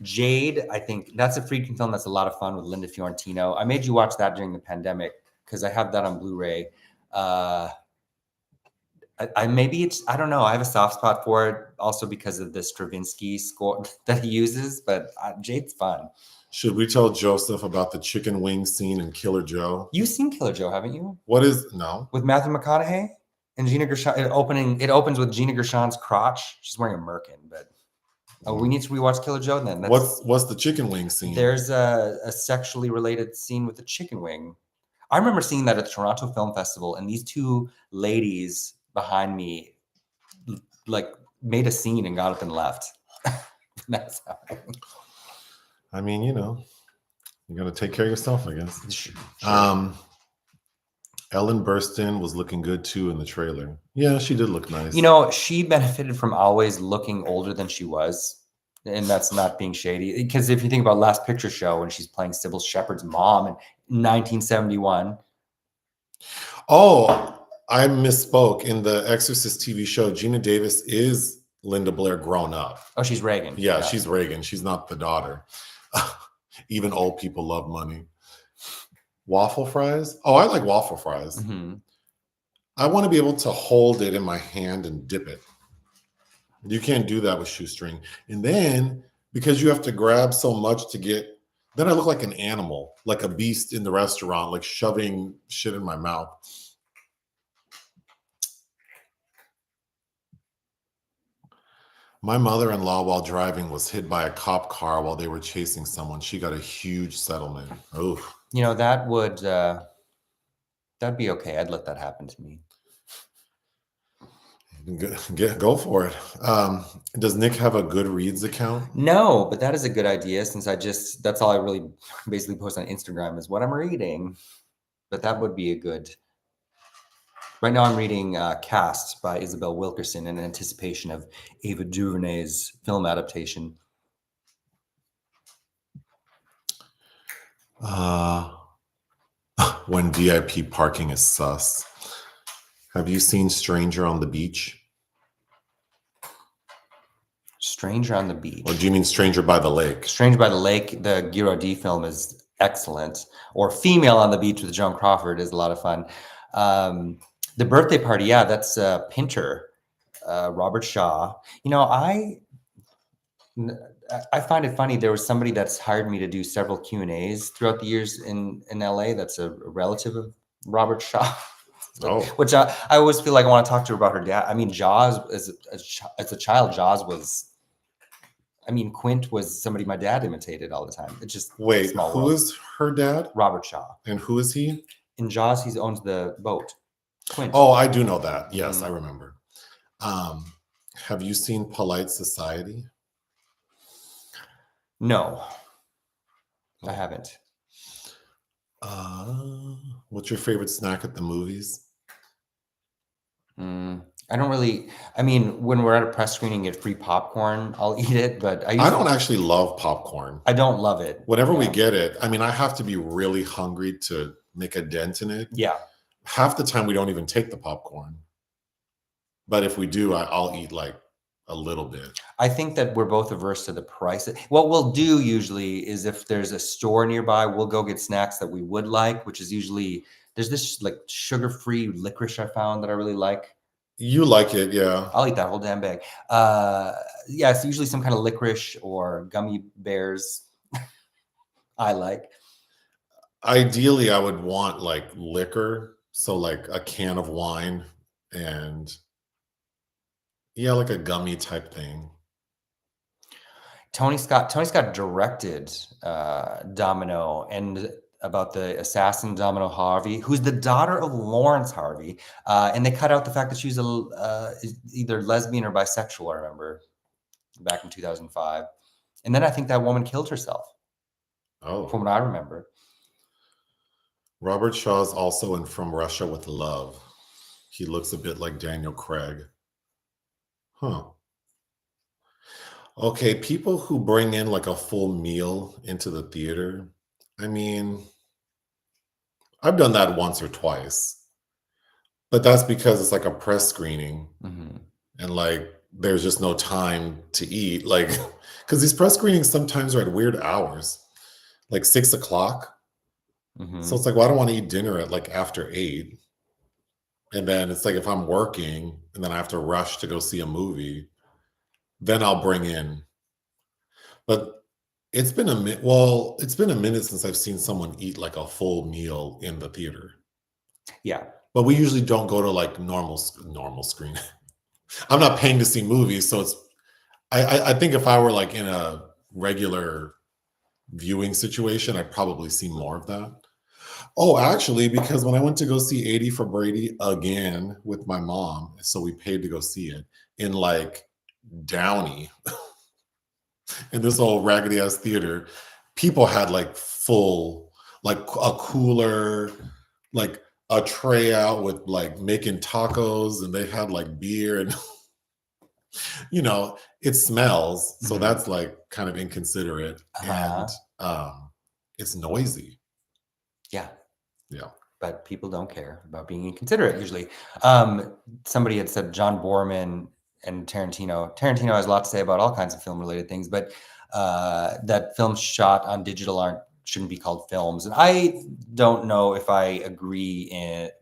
Jade, I think that's a Friedkin film that's a lot of fun with Linda Fiorentino. I made you watch that during the pandemic because I have that on Blu-ray. Maybe it's, I don't know. I have a soft spot for it also because of the Stravinsky score that he uses, but Jade's fun. Should we tell Joseph about the chicken wing scene in Killer Joe? You've seen Killer Joe, haven't you? No. With Matthew McConaughey and Gina Gershon. It opens with Gina Gershon's crotch. She's wearing a merkin, but we need to rewatch Killer Joe then. What's the chicken wing scene? There's a sexually related scene with the chicken wing. I remember seeing that at the Toronto Film Festival, and these two ladies behind me like made a scene and got up and left. That's how I mean, you gotta take care of yourself, I guess. Sure. Ellen Burstyn was looking good too in the trailer. Yeah, she did look nice. She benefited from always looking older than she was. And that's not being shady. Because if you think about Last Picture Show, when she's playing Sybil Shepherd's mom in 1971. Oh, I misspoke. In the Exorcist TV show, Gina Davis is Linda Blair grown up. Oh, she's Reagan. Yeah, she's Reagan. She's not the daughter. Even old people love money. Waffle fries? Oh, I like waffle fries. Mm-hmm. I want to be able to hold it in my hand and dip it. You can't do that with shoestring. And then, because you have to grab so much to get, then I look like an animal, like a beast in the restaurant, like shoving shit in my mouth. My mother-in-law, while driving, was hit by a cop car while they were chasing someone. She got a huge settlement. Oh, that would that'd be okay. I'd let that happen to me. Go for it. Does Nick have a Goodreads account? No, but that is a good idea since that's all I really basically post on Instagram is what I'm reading. But that would be a good. Right now I'm reading Cast by Isabel Wilkerson in anticipation of Ava DuVernay's film adaptation. When VIP parking is sus. Have you seen Stranger on the Beach? Stranger on the Beach. Or do you mean Stranger by the Lake? Stranger by the Lake, the Girardi film is excellent. Or Female on the Beach with Joan Crawford is a lot of fun. The Birthday Party, yeah, that's Pinter, Robert Shaw. I find it funny. There was somebody that's hired me to do several Q&As throughout the years in LA. That's a relative of Robert Shaw. Oh. Which I always feel like I want to talk to her about her dad. I mean, Jaws, as a child, Jaws was, Quint was somebody my dad imitated all the time. It's just Wait, who is her dad? Robert Shaw. And who is he? In Jaws, he owns the boat. Quint. Oh, I do know that. Yes, I remember. Have you seen Polite Society? No, I haven't. What's your favorite snack at the movies? I don't really. When we're at a press screening, get free popcorn, I'll eat it. But I don't actually love popcorn. I don't love it. Whenever we get it, I have to be really hungry to make a dent in it. Yeah. Half the time we don't even take the popcorn. But if we do, I'll eat like a little bit. I think that we're both averse to the price. What we'll do usually is if there's a store nearby, we'll go get snacks that we would like, which is usually, there's this like sugar-free licorice I found that I really like. You like it, yeah. I'll eat that whole damn bag. It's usually some kind of licorice or gummy bears I like. Ideally, I would want like liquor. So like a can of wine and like a gummy type thing. Tony Scott directed Domino and about the assassin Domino Harvey, who's the daughter of Lawrence Harvey. And they cut out the fact that she was either lesbian or bisexual, I remember, back in 2005. And then I think that woman killed herself. Oh. From what I remember. Robert Shaw's also in From Russia with Love. He looks a bit like Daniel Craig. Huh. Okay, people who bring in like a full meal into the theater. I've done that once or twice. But that's because it's like a press screening. Mm-hmm. And like there's just no time to eat. Like, because these press screenings sometimes are at weird hours, like 6 o'clock. So it's like, well, I don't want to eat dinner at like after 8. And then it's like if I'm working and then I have to rush to go see a movie, then I'll bring in. But it's been it's been a minute since I've seen someone eat like a full meal in the theater. Yeah. But we usually don't go to like normal screen. I'm not paying to see movies, so it's I think if I were like in a regular viewing situation, I'd probably see more of that. Oh, actually, because when I went to go see 80 for Brady again with my mom, so we paid to go see it in like Downey, in this old raggedy ass theater, people had like full, like a cooler, like a tray out with like making tacos, and they had like beer and it smells. So that's like kind of inconsiderate, and it's noisy. Yeah. Yeah. But people don't care about being inconsiderate usually. Somebody had said John Borman and Tarantino. Tarantino has a lot to say about all kinds of film related things, but that films shot on digital shouldn't be called films. And I don't know if I agree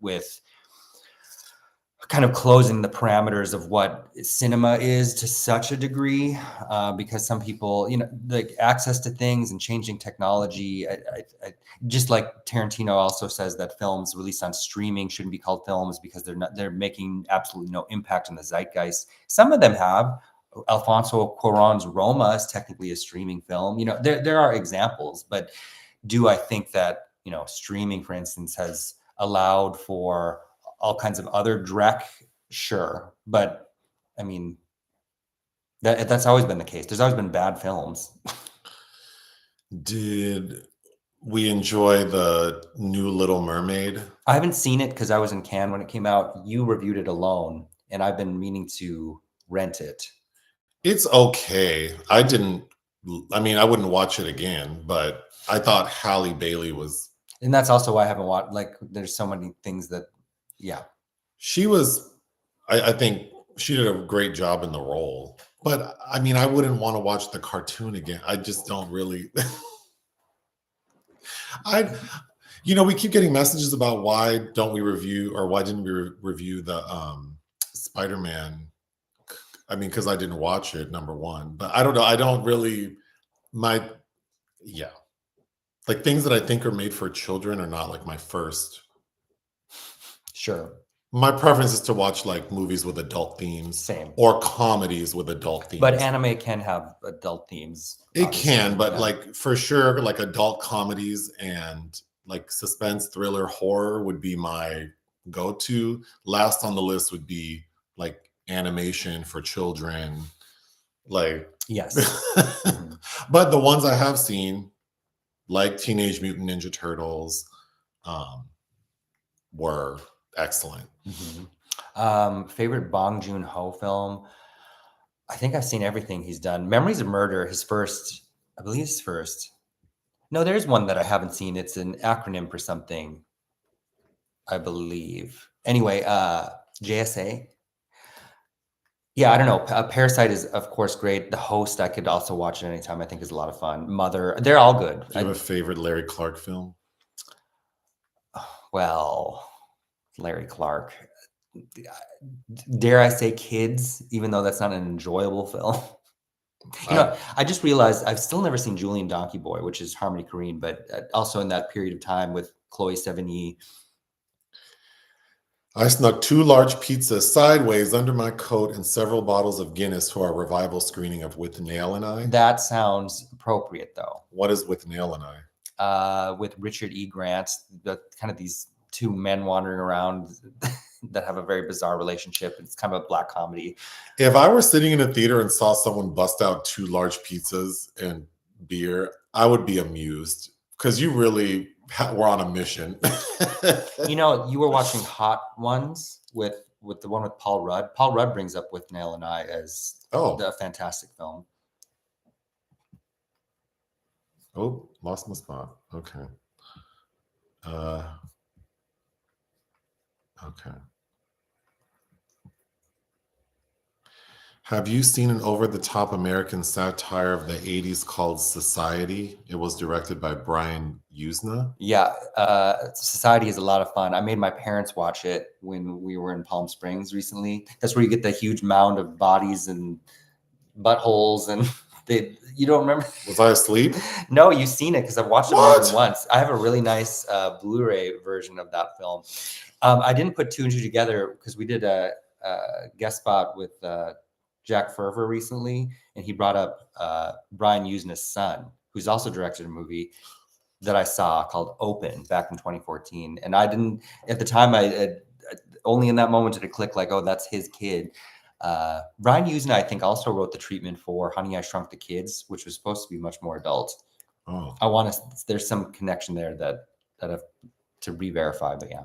with kind of closing the parameters of what cinema is to such a degree, because some people, the access to things and changing technology, I just like Tarantino also says that films released on streaming shouldn't be called films because they're making absolutely no impact on the zeitgeist. Some of them have. Alfonso Cuarón's Roma is technically a streaming film. There are examples, but do I think that, streaming, for instance, has allowed for all kinds of other dreck? Sure. But I mean, that's always been the case. There's always been bad films. Did we enjoy the new Little Mermaid? I haven't seen it because I was in Cannes when it came out. You reviewed it alone, and I've been meaning to rent it. It's okay. I wouldn't watch it again, but I thought Halle Bailey was. And that's also why I haven't watched, there's so many things that, yeah. She was, I think she did a great job in the role. But I wouldn't want to watch the cartoon again. I just don't really. We keep getting messages about why didn't we review the Spider-Man? Because I didn't watch it, number one. But I don't know. I don't really, like things that I think are made for children are not like my first. Sure. My preference is to watch like movies with adult themes. Same. Or comedies with adult themes. But anime can have adult themes. It can, but like for sure, like adult comedies and like suspense, thriller, horror would be my go-to. Last on the list would be like animation for children. Like, yes. But the ones I have seen, like Teenage Mutant Ninja Turtles, were excellent. Favorite Bong Joon-ho film? I think I've seen everything he's done. Memories of Murder, I believe his first. No, there's one that I haven't seen. It's an acronym for something, I believe. Anyway, JSA. Yeah, I don't know. Parasite is, of course, great. The Host, I could also watch at any time. I think is a lot of fun. Mother, they're all good. Do you have a favorite Larry Clark film? Well, Larry Clark. Dare I say Kids, even though that's not an enjoyable film. I just realized I've still never seen Julian Donkey Boy, which is Harmony Korine, but also in that period of time with Chloe Sevigny. I snuck 2 large pizzas sideways under my coat and several bottles of Guinness for our revival screening of With Nail and I. That sounds appropriate, though. What is With Nail and I? With Richard E. Grant, kind of these 2 men wandering around that have a very bizarre relationship. It's kind of a black comedy. If I were sitting in a theater and saw someone bust out 2 large pizzas and beer, I would be amused because you really were on a mission. You were watching Hot Ones with the one with Paul Rudd. Paul Rudd brings up With Nail and I as a fantastic film. Oh, lost my spot. Okay. Okay. Have you seen an over-the-top American satire of the 80s called Society? It was directed by Brian Usna. Yeah, Society is a lot of fun. I made my parents watch it when we were in Palm Springs recently. That's where you get the huge mound of bodies and buttholes, and you don't remember? Was I asleep? No, you've seen it because I've watched it more What? than once. I have a really nice Blu-ray version of that film. I didn't put two and two together because we did a guest spot with Jack Ferver recently, and he brought up Brian Usna's son, who's also directed a movie that I saw called Open back in 2014. And I didn't, at the time, I only in that moment did it click like, oh, that's his kid. Brian Usna, I think, also wrote the treatment for Honey, I Shrunk the Kids, which was supposed to be much more adult. Oh. I want to, there's some connection there that I have to re-verify, but yeah.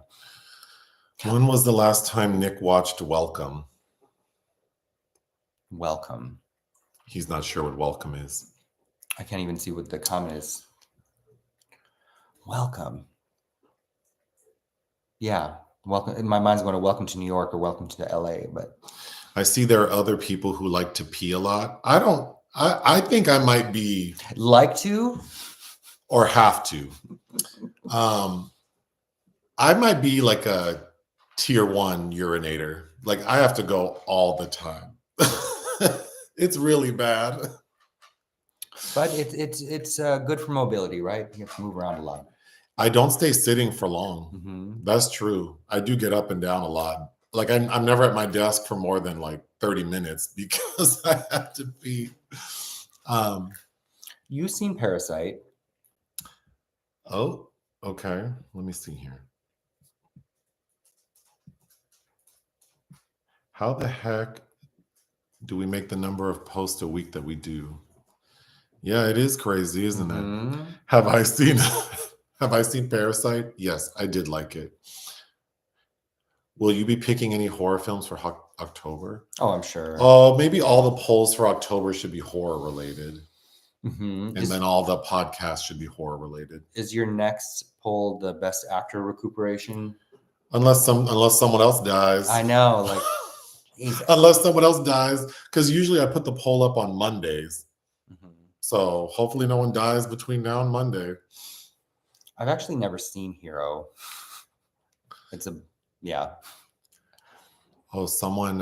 When was the last time Nick watched Welcome? Welcome. He's not sure what Welcome is. I can't even see what the comment is. Welcome. Yeah. Welcome. In my mind's going to Welcome to New York or Welcome to LA, but I see there are other people who like to pee a lot. I think I might be like to or have to. I might be like a tier 1 urinator. Like I have to go all the time. It's really bad. But it's good for mobility, right? You have to move around a lot. I don't stay sitting for long. Mm-hmm. That's true. I do get up and down a lot. Like I'm never at my desk for more than like 30 minutes because I have to pee. You've seen Parasite. Oh, okay. Let me see here. How the heck do we make the number of posts a week that we do? Yeah, it is crazy, isn't it? Have I seen Parasite? Yes, I did like it. Will you be picking any horror films for October? Oh, I'm sure. Oh, maybe all the polls for October should be horror related. Mm-hmm. And then all the podcasts should be horror related. Is your next poll the best actor recuperation? Unless someone else dies. I know, like unless someone else dies, because usually I put the poll up on Mondays. Mm-hmm. So hopefully no one dies between now and Monday. I've actually never seen Hero. Yeah. Oh, someone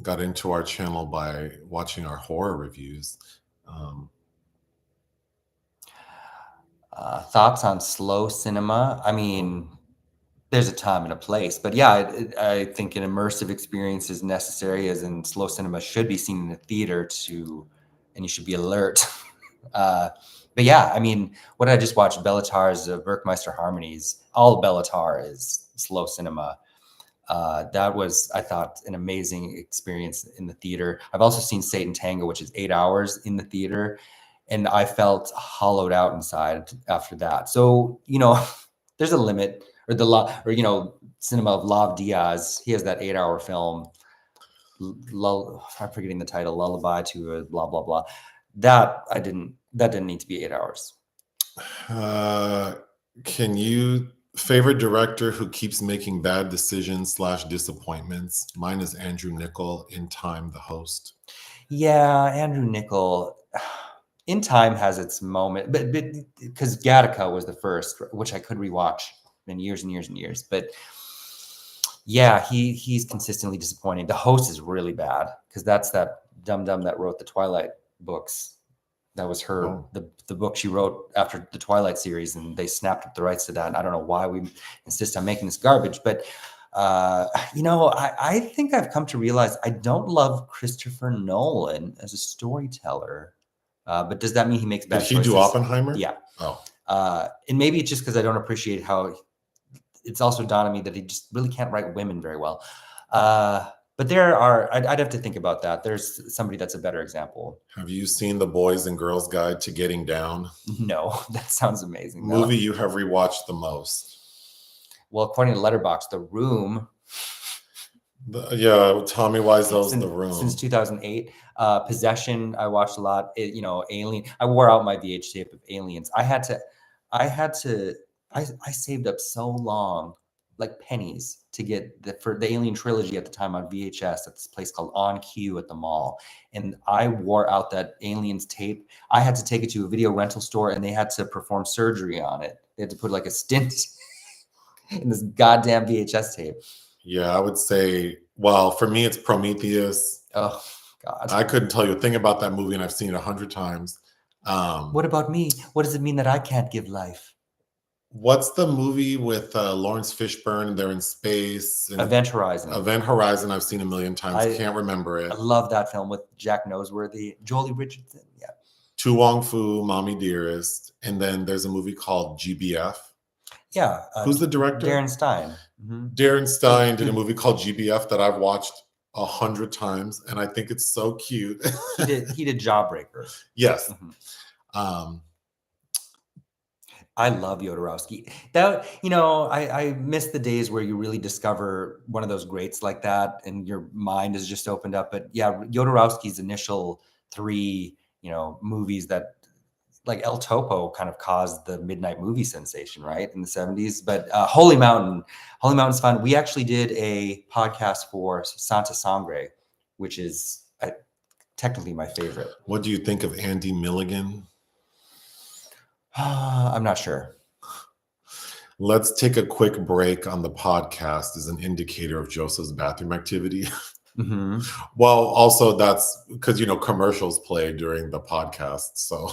got into our channel by watching our horror reviews. Thoughts on slow cinema? I mean, there's a time and a place, but yeah, I think an immersive experience is necessary, as in slow cinema should be seen in a theater and you should be alert. But yeah, I mean, what did I just watch? Bellatar's Berkmeister Harmonies. All Bellatar is slow cinema. That was, I thought, an amazing experience in the theater. I've also seen Satan Tango, which is 8 hours in the theater, and I felt hollowed out inside after that. So, there's a limit, cinema of Lav Diaz. He has that 8-hour film. I'm forgetting the title, Lullaby to a blah, blah, blah. That didn't need to be 8 hours. Can you favorite director who keeps making bad decisions / disappointments? Mine is Andrew Niccol, In Time, the host. Yeah, Andrew Niccol. In Time has its moment, but because Gattaca was the first, which I could rewatch in years and years and years. But yeah, he's consistently disappointing. The host is really bad because that's that dum that wrote the Twilight books. That was her, the book she wrote after the Twilight series, and they snapped up the rights to that. And I don't know why we insist on making this garbage, but I think I've come to realize I don't love Christopher Nolan as a storyteller. But does that mean he makes bad choices? Did he do Oppenheimer? Yeah. Oh. And maybe it's just because I don't appreciate how it's also dawned on me that he just really can't write women very well. But I'd have to think about that. There's somebody that's a better example. Have you seen The Boys and Girls Guide to Getting Down? No, that sounds amazing. Movie you have rewatched the most? Well, according to Letterboxd, The Room. Tommy Wiseau's The Room. Since 2008. Possession, I watched a lot. Alien. I wore out my VH tape of Aliens. I saved up so long like pennies to get for the Alien trilogy at the time on VHS at this place called On Q at the mall. And I wore out that Aliens tape. I had to take it to a video rental store and they had to perform surgery on it. They had to put like a stint in this goddamn VHS tape. Yeah, I would say, well, for me, it's Prometheus. Oh, God. I couldn't tell you a thing about that movie, and I've seen it 100 times. What about me? What does it mean that I can't give life? What's the movie with Lawrence Fishburne? They're in space. And Event Horizon. Event Horizon, I've seen a million times. I can't remember it. I love that film with Jack Noseworthy, Jolie Richardson. Yeah. Tu Wong Fu, Mommy Dearest. And then there's a movie called GBF. Yeah. Who's the director? Darren Stein. Mm-hmm. Darren Stein did a movie called GBF that I've watched 100 times, and I think it's so cute. He did Jawbreaker. Yes. Mm-hmm. I love Jodorowsky. That, I miss the days where you really discover one of those greats like that and your mind is just opened up. But yeah, Jodorowsky's initial 3, movies that like El Topo kind of caused the midnight movie sensation, right? In the 70s. But Holy Mountain's fun. We actually did a podcast for Santa Sangre, which is technically my favorite. What do you think of Andy Milligan? I'm not sure. Let's take a quick break on the podcast as an indicator of Joseph's bathroom activity. Mm-hmm. Well, also that's because, commercials play during the podcast. So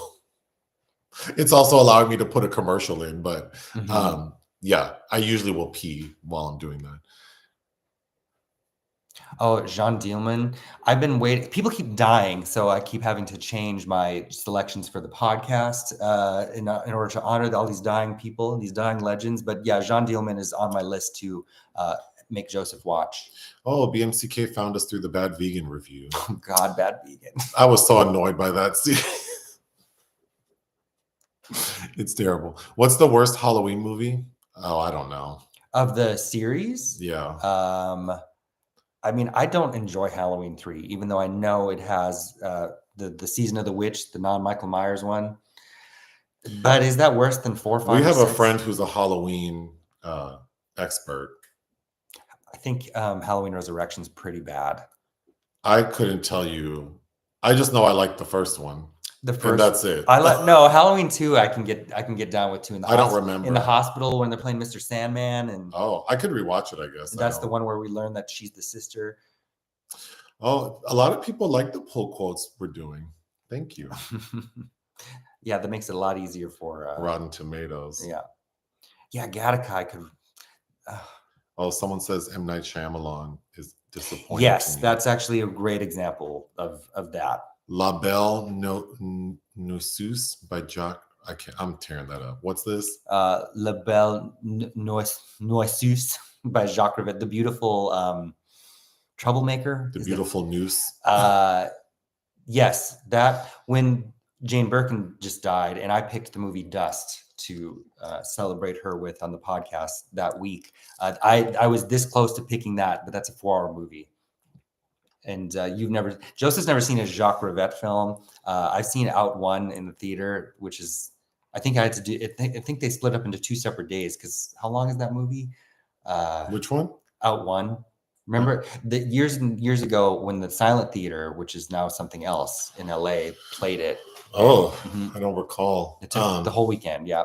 it's also allowing me to put a commercial in. But mm-hmm. Yeah, I usually will pee while I'm doing that. Oh, Jean Dielman. I've been waiting. People keep dying, so I keep having to change my selections for the podcast in order to honor all these dying people, these dying legends. But yeah, Jean Dielman is on my list to make Joseph watch. Oh, BMCK found us through the Bad Vegan review. Oh, God, Bad Vegan. I was so annoyed by that. It's terrible. What's the worst Halloween movie? Oh, I don't know. Of the series? Yeah. I mean, I don't enjoy Halloween 3, even though I know it has the Season of the Witch, the non-Michael Myers one. But is that worse than 4, 5, We have 6? a friend who's a Halloween expert. I think Halloween Resurrection's pretty bad. I couldn't tell you. I just know I like the first one. The first, and that's it. No, Halloween 2. I can get down with 2. I don't remember in the hospital when they're playing Mr. Sandman, and I could rewatch it. I guess that's the one where we learn that she's the sister. Oh, a lot of people like the pull quotes we're doing. Thank you. Yeah, that makes it a lot easier for Rotten Tomatoes. Yeah, Gattaca could. Oh, someone says M. Night Shyamalan is disappointing. Yes, that's actually a great example of that. La Belle Noiseuse by Jacques. I'm tearing that up. What's this? La Belle Noiseuse by Jacques Rivette, the beautiful troublemaker. The beautiful noose. Yes, that when Jane Birkin just died, and I picked the movie Dust to celebrate her with on the podcast that week. I was this close to picking that, but that's a 4-hour movie. And Joseph's never seen a Jacques Rivette film. I've seen Out One in the theater, which is, I think I had to do, I think they split up into 2 separate days, because how long is that movie? Which one? Out One. Remember the years and years ago when the Silent Theater, which is now something else in LA, played it. Oh, I don't recall. It took the whole weekend. Yeah.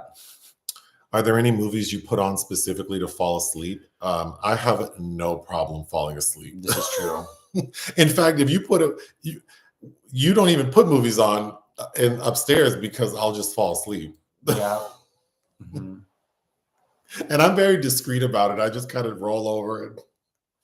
Are there any movies you put on specifically to fall asleep? I have no problem falling asleep. This is true. In fact, if you put you don't even put movies on upstairs because I'll just fall asleep. Yeah. Mm-hmm. And I'm very discreet about it. I just kind of roll over and.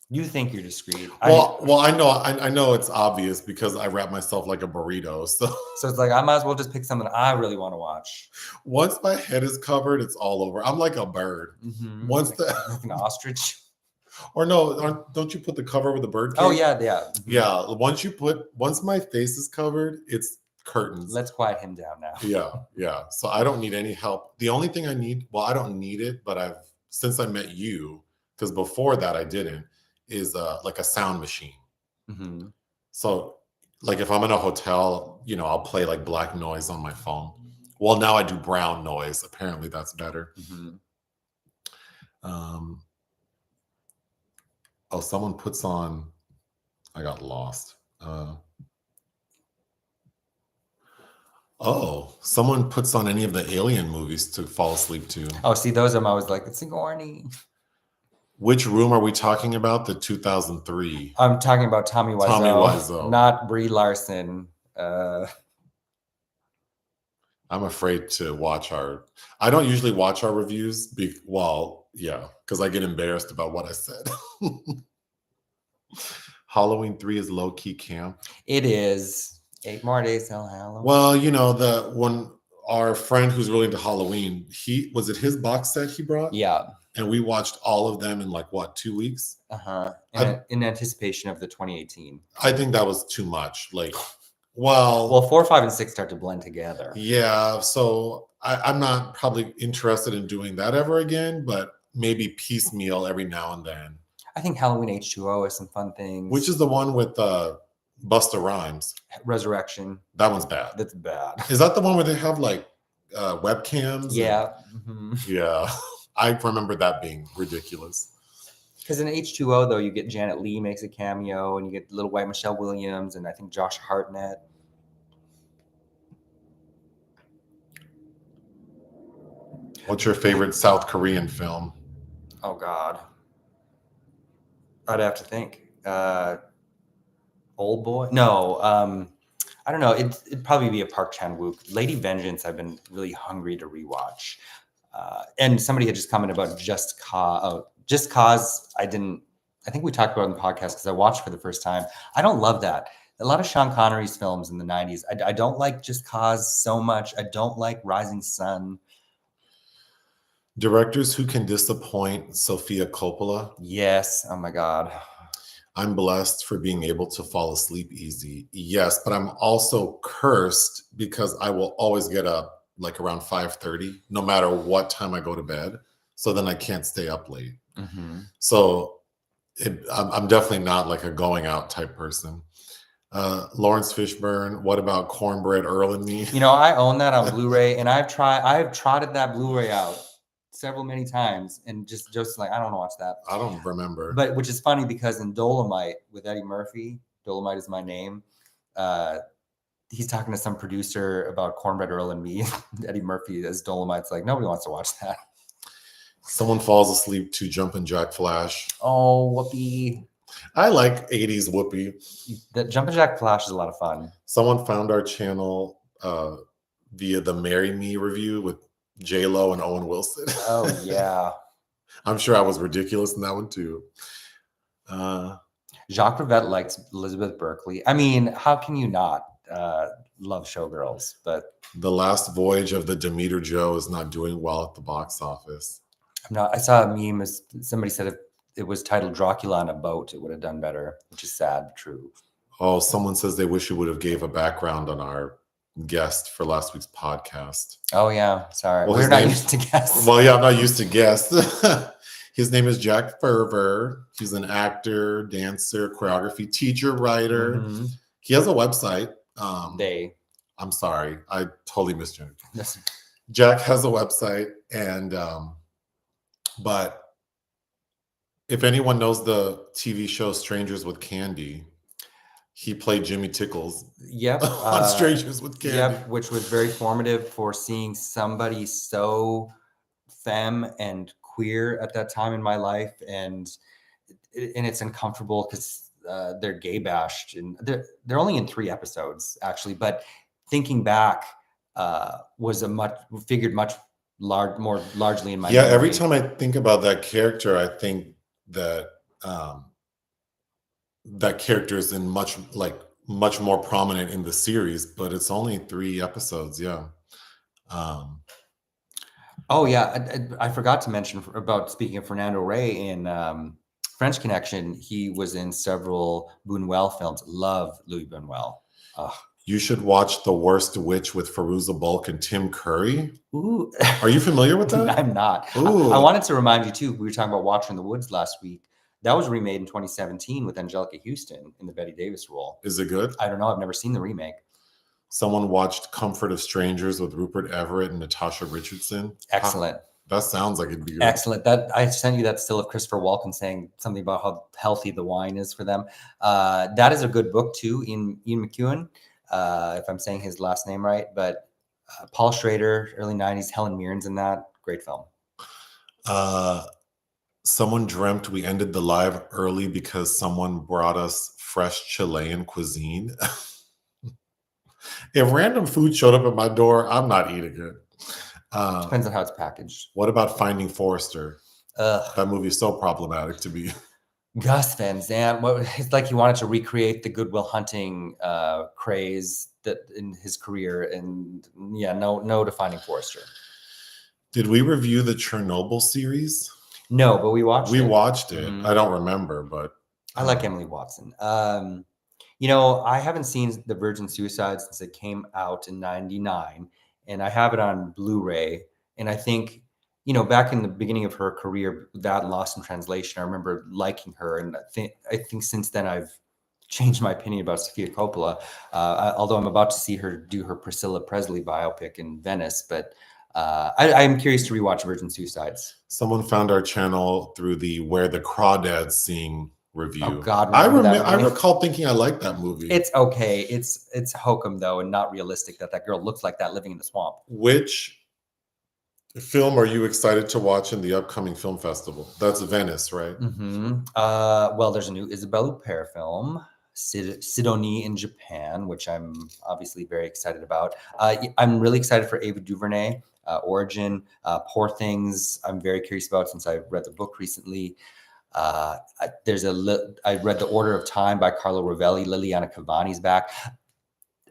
You think you're discreet. Well, I know it's obvious because I wrap myself like a burrito. So it's like I might as well just pick something I really want to watch. Once my head is covered, it's all over. I'm like a bird. Mm-hmm. Once like an ostrich. Or no, don't you put the cover with the bird cage? Oh yeah. Mm-hmm. Yeah. Once my face is covered, it's curtains. Let's quiet him down now. Yeah. So I don't need any help. The only thing I need, I don't need it, but since I met you, because before that I didn't, is like a sound machine. Mm-hmm. So like if I'm in a hotel, I'll play like black noise on my phone. Well, now I do brown noise. Apparently that's better. Mm-hmm. Oh, someone puts on. I got lost. Someone puts on any of the Alien movies to fall asleep to. Oh, see, those I'm always like, it's Sigourney. Which room are we talking about? The 2003. I'm talking about Tommy Wiseau. Not Brie Larson. I'm afraid to watch I don't usually watch our reviews. Because I get embarrassed about what I said. Halloween 3 is low-key camp. It is. 8 more days till Halloween. Well, when our friend who's really into Halloween, was it his box set he brought? Yeah. And we watched all of them in 2 weeks? Uh-huh. In anticipation of the 2018. I think that was too much. Well, 4, 5, and 6 start to blend together. Yeah. So I'm not probably interested in doing that ever again, but maybe piecemeal every now and then. I think Halloween H2O has some fun things. Which is the one with Busta Rhymes? Resurrection. That one's bad. That's bad. Is that the one where they have webcams? Yeah. Yeah. I remember that being ridiculous. Because in H2O, though, you get Janet Leigh makes a cameo, and you get little white Michelle Williams, and I think Josh Hartnett. What's your favorite South Korean film? Oh, God. I'd have to think. Old Boy? No. I don't know. It'd probably be a Park Chan-wook. Lady Vengeance, I've been really hungry to rewatch. And somebody had just commented about Just Cause. Oh, Just Cause, I think we talked about it in the podcast because I watched for the first time. I don't love that. A lot of Sean Connery's films in the 90s. I don't like Just Cause so much. I don't like Rising Sun. Directors who can disappoint: Sofia Coppola. Yes. Oh my God. I'm blessed for being able to fall asleep easy. Yes, but I'm also cursed because I will always get up around 5:30, no matter what time I go to bed. So then I can't stay up late. Mm-hmm. So I'm definitely not a going out type person. Lawrence Fishburne. What about Cornbread Earl and Me? I own that on Blu-ray, and I've trotted that Blu-ray out many times, and just I don't want to watch that. I don't remember. But which is funny because in Dolomite with Eddie Murphy, Dolomite is my name. He's talking to some producer about Cornbread Earl and Me. Eddie Murphy as Dolomite's nobody wants to watch that. Someone falls asleep to Jumpin' Jack Flash. Oh, Whoopi. I like 80s Whoopi. The Jumpin' Jack Flash is a lot of fun. Someone found our channel via the Marry Me review with J-Lo and Owen Wilson. Oh, yeah. I'm sure I was ridiculous in that one, too. Jacques Rivette likes Elizabeth Berkley. I mean, how can you not love Showgirls? But The Last Voyage of the Demeter Joe is not doing well at the box office. I saw a meme as somebody said if it was titled Dracula on a boat, it would have done better, which is sad, but true. Oh, someone says they wish you would have gave a background on our guest for last week's podcast. Oh, yeah. Sorry. Well, we're not used to guests. Well, yeah, I'm not used to guests. His name is Jack Ferver. He's an actor, dancer, choreography teacher, writer. Mm-hmm. He has a website. I'm sorry. I totally misjudged. Yes. Jack has a website, and but if anyone knows the TV show Strangers with Candy, he played Jimmy Tickles. Yep. On Strangers with Candy. Yep, which was very formative for seeing somebody so femme and queer at that time in my life, and it's uncomfortable because they're gay bashed, and they're only in 3 episodes actually. But thinking back, was much more largely in my memory. Every time I think about that character, I think that that character is in much more prominent in the series, but it's only 3 episodes. I forgot to mention about speaking of Fernando Rey in French Connection. He was in several Buñuel films. Love Louis Buñuel. You should watch The Worst Witch with Fairuza Balk and Tim Curry. Ooh. Are you familiar with that? I'm not. I wanted to remind you too. We were talking about Watcher in the Woods last week. That was remade in 2017 with Angelica Houston in the Bette Davis role. Is it good? I don't know. I've never seen the remake. Someone watched Comfort of Strangers with Rupert Everett and Natasha Richardson. Excellent. That sounds like it'd be good. Excellent. That I sent you that still of Christopher Walken saying something about how healthy the wine is for them. That is a good book too. Ian McEwan, if I'm saying his last name right, but Paul Schrader, early '90s. Helen Mirren's in that. Great film. Someone dreamt we ended the live early because someone brought us fresh Chilean cuisine. If random food showed up at my door, I'm not eating it. Depends on how it's packaged. What about Finding Forrester? That movie is so problematic to me. Gus Van Sant. It's like he wanted to recreate the Good Will Hunting craze that in his career, and yeah, no to Finding Forrester. Did we review the Chernobyl series? No, but we watched it. We watched it. I don't remember, but I like Emily Watson. You know, I haven't seen The Virgin Suicide since it came out in '99, and I have it on Blu-ray. And I think, you know, back in the beginning of her career, that Lost in Translation, I remember liking her, and I think since then I've changed my opinion about Sofia Coppola. Although I'm about to see her do her Priscilla Presley biopic in Venice, but I'm curious to rewatch Virgin Suicides. Someone found our channel through the Where the Crawdads Sing review. Oh God, I recall thinking I liked that movie. It's okay. It's hokum though, and not realistic that girl looks like that living in the swamp. Which film are you excited to watch in the upcoming film festival? That's Venice, right? Mm-hmm. Well, there's a new Isabelle Huppert film, Sidonie in Japan, which I'm obviously very excited about. I'm really excited for Ava DuVernay, Origin, Poor Things. I'm very curious about since I read the book recently. I read The Order of Time by Carlo Rovelli. Liliana Cavani's back.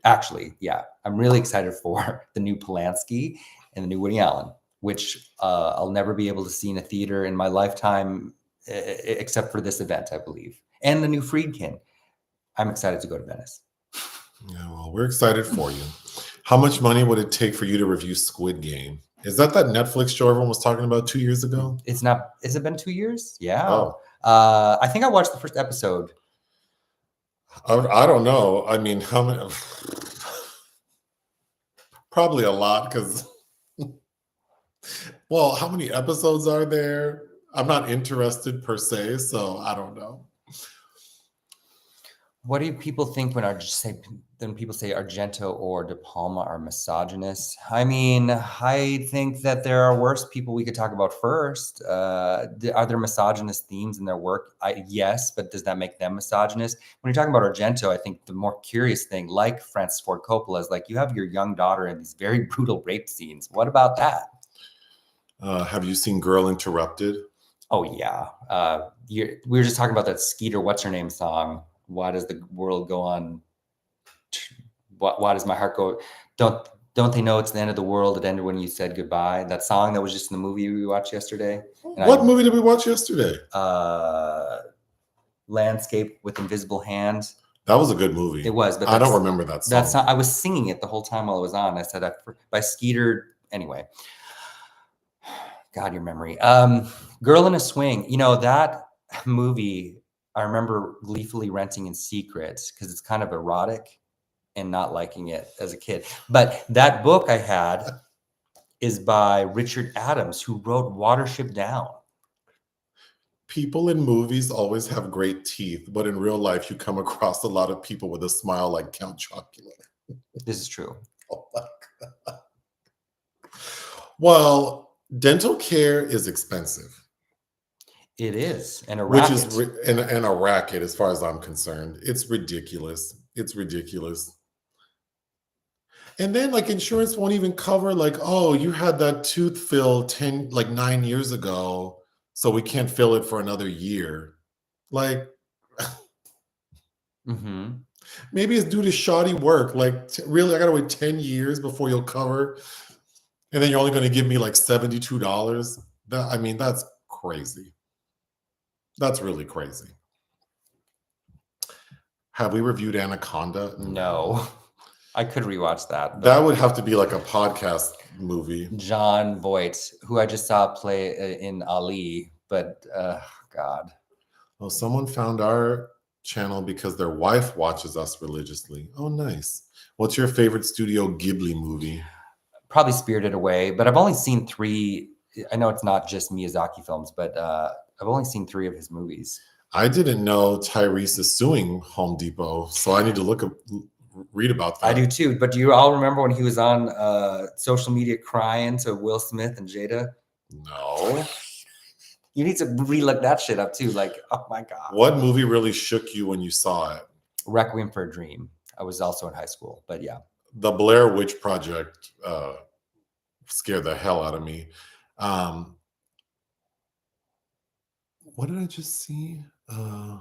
Actually, yeah, I'm really excited for the new Polanski and the new Woody Allen, which I'll never be able to see in a theater in my lifetime, except for this event, I believe. And the new Friedkin. I'm excited to go to Venice. Yeah, well, we're excited for you. How much money would it take for you to review Squid Game? Is that Netflix show everyone was talking about 2 years ago? It's not. Has it been 2 years? Yeah. Oh. I think I watched the first episode. I don't know. I mean, how many? Probably a lot because, well, how many episodes are there? I'm not interested per se, so I don't know. What do people think when people say Argento or De Palma are misogynist? I mean, I think that there are worse people we could talk about first. Are there misogynist themes in their work? Yes, but does that make them misogynist? When you're talking about Argento, I think the more curious thing, like Francis Ford Coppola, is like you have your young daughter in these very brutal rape scenes. What about that? Have you seen Girl Interrupted? Oh, yeah. We were just talking about that Skeeter, what's her name song. Why does the world go on? Why does my heart go? Don't they know it's the end of the world? It ended when you said goodbye. That song that was just in the movie we watched yesterday. What movie did we watch yesterday? Landscape with Invisible Hand. That was a good movie. It was, but I don't remember that song. That's not. I was singing it the whole time while I was on. I said by Skeeter. Anyway, God, your memory. Girl in a Swing. You know that movie. I remember gleefully renting in secret because it's kind of erotic and not liking it as a kid. But that book I had is by Richard Adams, who wrote Watership Down. People in movies always have great teeth, but in real life, you come across a lot of people with a smile like Count Chocula. This is true. Oh my God. Well, dental care is expensive. It is, and a racket. Which is and a racket, as far as I'm concerned. It's ridiculous. It's ridiculous. And then, like, insurance won't even cover, like, oh, you had that tooth filled 9 years ago, so we can't fill it for another year. Like, maybe it's due to shoddy work. Like, really, I gotta wait 10 years before you'll cover, and then you're only going to give me like $72. That's crazy. That's really crazy. Have we reviewed Anaconda? No. I could rewatch that. That would have to be like a podcast movie. John Voight, who I just saw play in Ali, but God. Well, someone found our channel because their wife watches us religiously. Oh, nice. What's your favorite Studio Ghibli movie? Probably Spirited Away, but I've only seen 3 I know it's not just Miyazaki films, but I've only seen 3 of his movies. I didn't know Tyrese is suing Home Depot, so I need to read about that. I do too. But do you all remember when he was on social media crying to Will Smith and Jada? No. You need to relook that shit up too. Like, oh my God. What movie really shook you when you saw it? Requiem for a Dream. I was also in high school, but yeah. The Blair Witch Project scared the hell out of me. What did I just see? I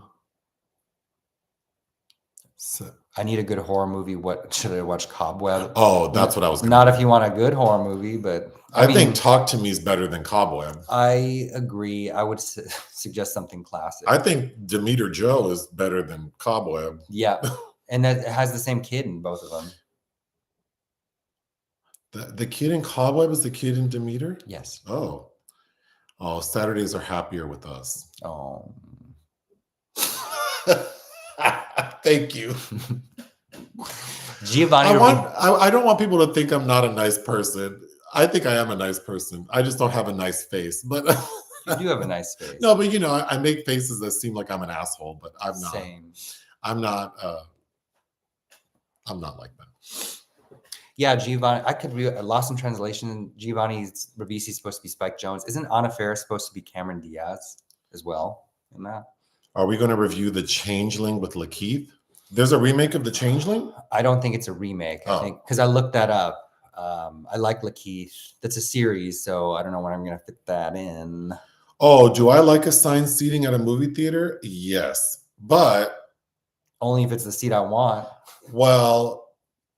need a good horror movie. What should I watch? Cobweb? Oh, that's what I was gonna Not if you want a good horror movie, but I think Talk to Me is better than Cobweb. I agree. I would suggest something classic. I think Demeter Joe is better than Cobweb. Yeah. And that has the same kid in both of them. The kid in Cobweb is the kid in Demeter? Yes. Oh, Saturdays are happier with us. Oh. Thank you. Giovanni. I don't want people to think I'm not a nice person. I think I am a nice person. I just don't have a nice face. But you do have a nice face. No, but I make faces that seem like I'm an asshole, but I'm not. Same. I'm not like that. Yeah, Giovanni. I could read Lost in Translation. Giovanni Ribisi is supposed to be Spike Jonze. Isn't Anna Faris supposed to be Cameron Diaz as well in that? Are we going to review The Changeling with Lakeith? There's a remake of The Changeling? I don't think it's a remake. I think because I looked that up. I like Lakeith. That's a series, so I don't know when I'm going to fit that in. Oh, do I like assigned seating at a movie theater? Yes, but only if it's the seat I want. Well,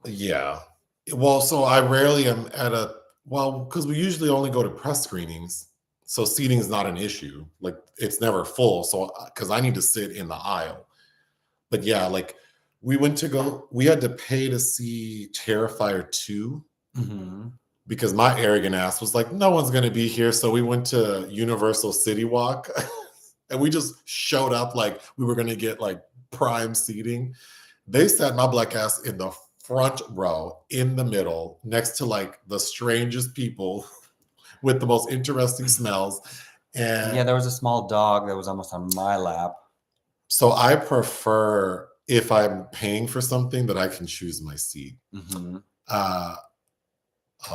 yeah. Well, so I rarely am at because we usually only go to press screenings. So seating is not an issue. Like it's never full. So because I need to sit in the aisle. But yeah, like we had to pay to see Terrifier 2 because my arrogant ass was like, no one's going to be here. So we went to Universal City Walk and we just showed up like we were going to get like prime seating. They sat my black ass in the front row in the middle next to like the strangest people with the most interesting smells. And yeah, there was a small dog that was almost on my lap. So I prefer if I'm paying for something that I can choose my seat.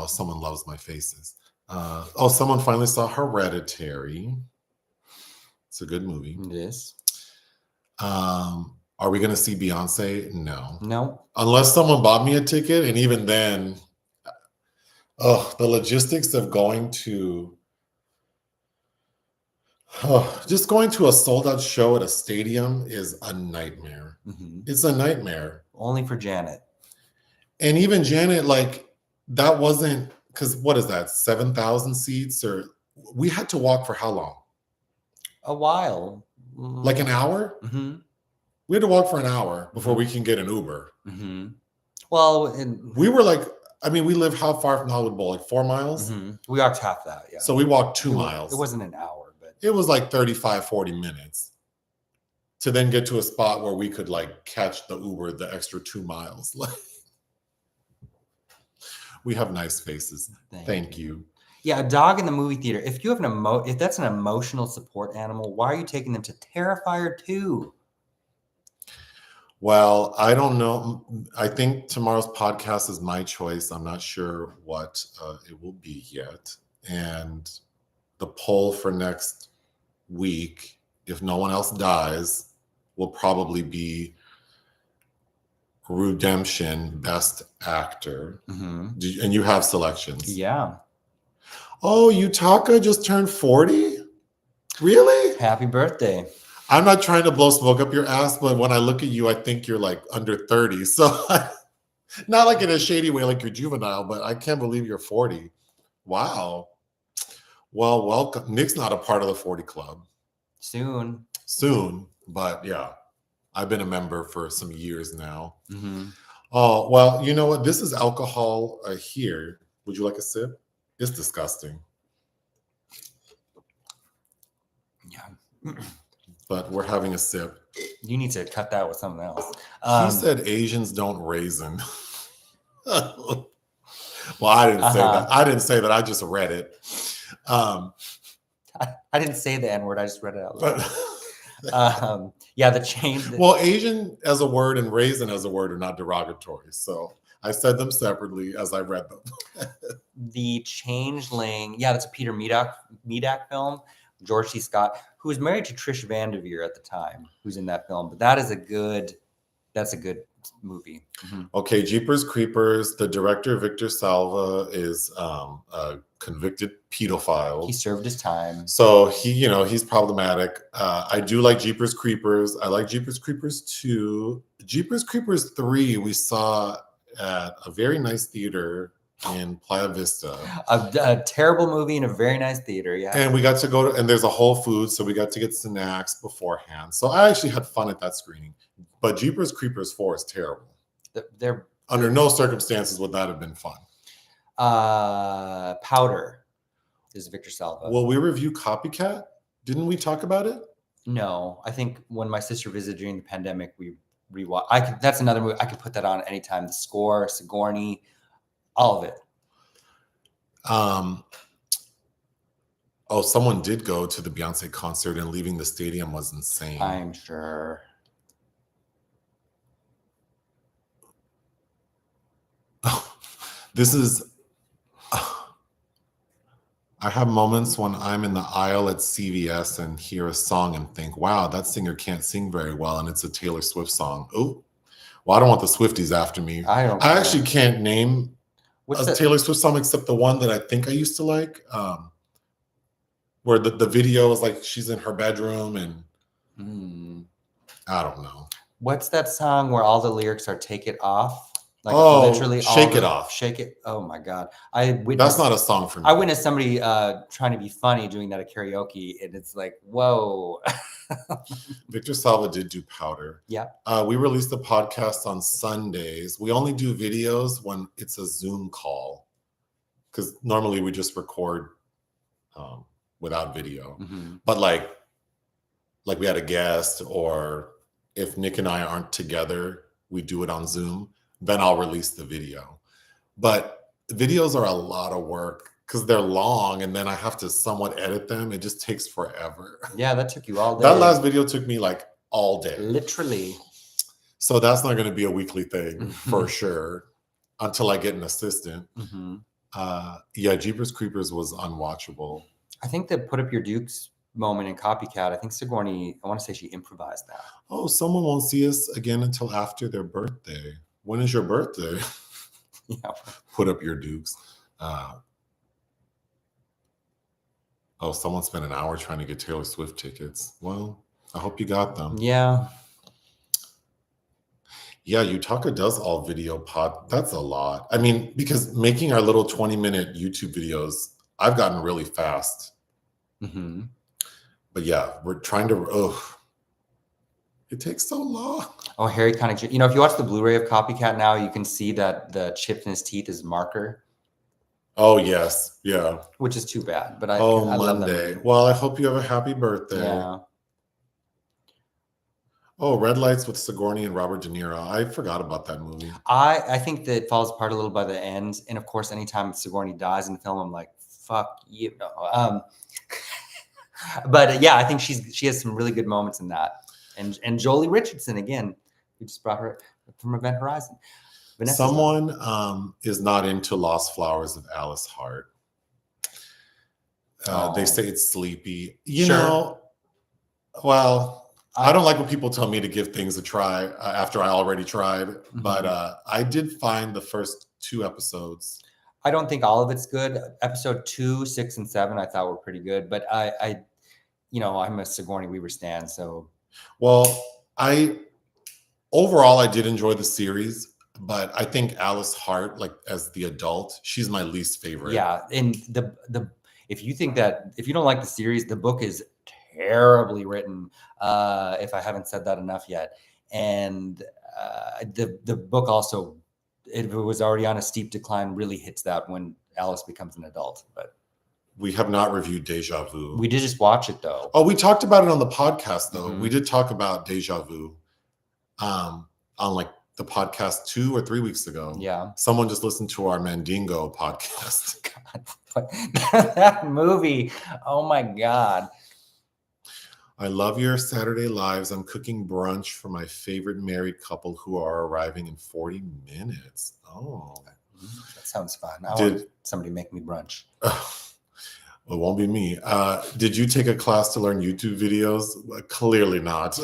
Someone loves my faces. Someone finally saw Hereditary. It's a good movie. It is. Are we going to see Beyonce? No. Unless someone bought me a ticket. And even then, the logistics of just going to a sold out show at a stadium is a nightmare. It's a nightmare. Only for Janet. And even Janet, like that wasn't, because what is that, 7,000 seats? Or we had to walk for how long? A while. Like an hour? We had to walk for an hour before we can get an Uber. Well, we were like, we live how far from the Hollywood Bowl? Like 4 miles? We walked half that, yeah. So we walked 2 miles. It wasn't an hour, but it was like 35, 40 minutes to then get to a spot where we could like catch the Uber the extra 2 miles. We have nice faces. Thank you. Yeah, a dog in the movie theater. If you have if that's an emotional support animal, why are you taking them to Terrifier 2? Well, I don't know. I think tomorrow's podcast is my choice. I'm not sure what it will be yet. And the poll for next week, if no one else dies, will probably be Redemption Best Actor. And you have selections. Yeah. Oh, Yutaka just turned 40? Really? Happy birthday. I'm not trying to blow smoke up your ass, but when I look at you, I think you're like under 30. So not like in a shady way, like you're juvenile, but I can't believe you're 40. Wow. Well, welcome. Nick's not a part of the 40 club. Soon, but yeah, I've been a member for some years now. Oh, well, you know what? This is alcohol here. Would you like a sip? It's disgusting. Yeah. But we're having a sip. You need to cut that with something else. He said Asians don't raisin. Well, I didn't say that. I didn't say that. I just read it. I didn't say the N word. I just read it out loud. Yeah, the change. Well, Asian as a word and raisin as a word are not derogatory. So I said them separately as I read them. The Changeling. Yeah, that's a Peter Medak film. George C. Scott, who was married to Trish Vanderveer at the time, who's in that film. But that's a good movie. Mm-hmm. Okay, Jeepers Creepers. The director, Victor Salva, is a convicted pedophile. He served his time. So he's problematic. I do like Jeepers Creepers. I like Jeepers Creepers 2. Jeepers Creepers 3 we saw at a very nice theater in Playa Vista. A terrible movie in a very nice theater, yeah. And we got to go to, and there's a Whole Foods, so we got to get snacks beforehand. So I actually had fun at that screening. But Jeepers Creepers 4 is terrible. They're under no circumstances would that have been fun. Powder is Victor Salva. Will we review Copycat? Didn't we talk about it? No, I think when my sister visited during the pandemic, we rewatched. That's another movie I could put that on anytime. The Score, Sigourney, all of it. Oh, someone did go to the Beyonce concert, and leaving the stadium was insane. I'm sure. This is. I have moments when I'm in the aisle at CVS and hear a song and think, wow, that singer can't sing very well, and it's a Taylor Swift song. Oh, well, I don't want the Swifties after me. I actually can't name a Taylor Swift song except the one that I think I used to like, where the video is like she's in her bedroom and I don't know. What's that song where all the lyrics are "Take It Off"? Like literally, shake it off. Shake it. Oh my God. That's not a song for me. I witnessed somebody trying to be funny doing that at karaoke, and it's like, whoa. Victor Salva did do Powder. Yeah. We released the podcast on Sundays. We only do videos when it's a Zoom call, because normally we just record without video. Mm-hmm. But like we had a guest, or if Nick and I aren't together, we do it on Zoom. Then I'll release the video. But videos are a lot of work because they're long, and then I have to somewhat edit them. It just takes forever. Yeah, that took you all day. That last video took me like all day. Literally. So that's not going to be a weekly thing for sure until I get an assistant. Mm-hmm. Yeah, Jeepers Creepers was unwatchable. I think the Put Up Your Dukes moment in Copycat, I think Sigourney, I want to say she improvised that. Oh, someone won't see us again until after their birthday. When is your birthday? Yeah. Put Up Your Dukes. Someone spent an hour trying to get Taylor Swift tickets. Well, I hope you got them. Yeah. Yeah, Utaka does all video pod. That's a lot. I mean, because making our little 20-minute YouTube videos, I've gotten really fast. Mm-hmm. But yeah, we're trying to... It takes so long. Oh, Harry kind of... if you watch the Blu-ray of Copycat now, you can see that the chip in his teeth is marker. Oh, yes. Yeah. Which is too bad. But I Monday. love that. Well, I hope you have a happy birthday. Yeah. Oh, Red Lights with Sigourney and Robert De Niro. I forgot about that movie. I think that it falls apart a little by the end. And of course, anytime Sigourney dies in the film, I'm like, fuck you. No. But yeah, I think she has some really good moments in that. And Jolie Richardson, again, we just brought her from Event Horizon. Someone is not into Lost Flowers of Alice Hart. They say it's sleepy. You know, well, I don't like when people tell me to give things a try after I already tried. Mm-hmm. But I did find the first 2 episodes. I don't think all of it's good. Episode 2, 6, and 7 I thought were pretty good. But I'm a Sigourney Weaver stan, so... Well, overall I did enjoy the series, but I think Alice Hart, like as the adult, she's my least favorite. Yeah, and if you don't like the series, the book is terribly written. If I haven't said that enough yet, and the book also, it was already on a steep decline, really hits that when Alice becomes an adult, but. We have not reviewed Deja Vu. We did just watch it, though. Oh, we talked about it on the podcast, though. Mm-hmm. We did talk about Deja Vu on like the podcast 2 or 3 weeks ago. Yeah. Someone just listened to our Mandingo podcast. God, but that movie, oh my God. I love your Saturday lives. I'm cooking brunch for my favorite married couple who are arriving in 40 minutes. Oh. That sounds fun. I want somebody make me brunch. It won't be me. Did you take a class to learn YouTube videos? Clearly not.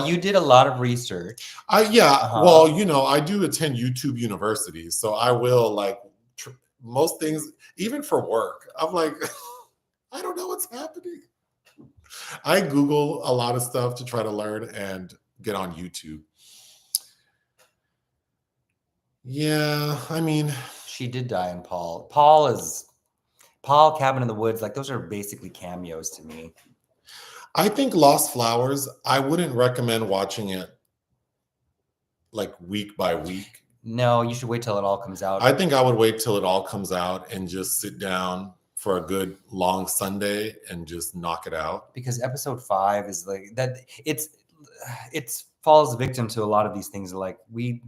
You did a lot of research. Well, I do attend YouTube University, so I will most things, even for work. I'm like, I don't know what's happening. I Google a lot of stuff to try to learn and get on YouTube. Yeah, I mean, she did die in Paul. Paul, Cabin in the Woods, like those are basically cameos to me. I think Lost Flowers, I wouldn't recommend watching it like week by week. No, you should wait till it all comes out. I think I would wait till it all comes out and just sit down for a good long Sunday and just knock it out. Because episode 5 is like that. It's falls victim to a lot of these things. Like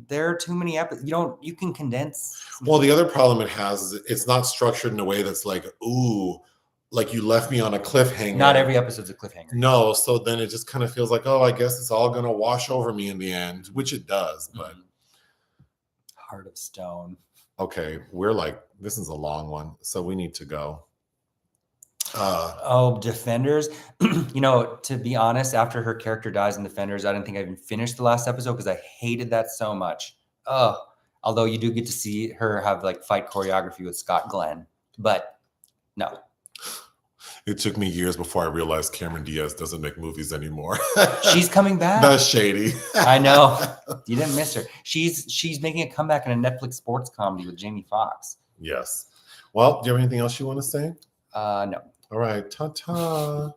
there are too many episodes. You can condense. Well, the other problem it has is it's not structured in a way that's like, ooh, like you left me on a cliffhanger. Not every episode's a cliffhanger. No, so then it just kind of feels like, oh, I guess it's all gonna wash over me in the end, which it does. But Heart of Stone. Okay, this is a long one, so we need to go. Defenders. To be honest, after her character dies in Defenders, I didn't think I even finished the last episode because I hated that so much. Although you do get to see her have fight choreography with Scott Glenn, but no. It took me years before I realized Cameron Diaz doesn't make movies anymore. She's coming back. That's shady. I know. You didn't miss her. She's making a comeback in a Netflix sports comedy with Jamie Foxx. Yes. Well, do you have anything else you want to say? No. All right. Ta-ta.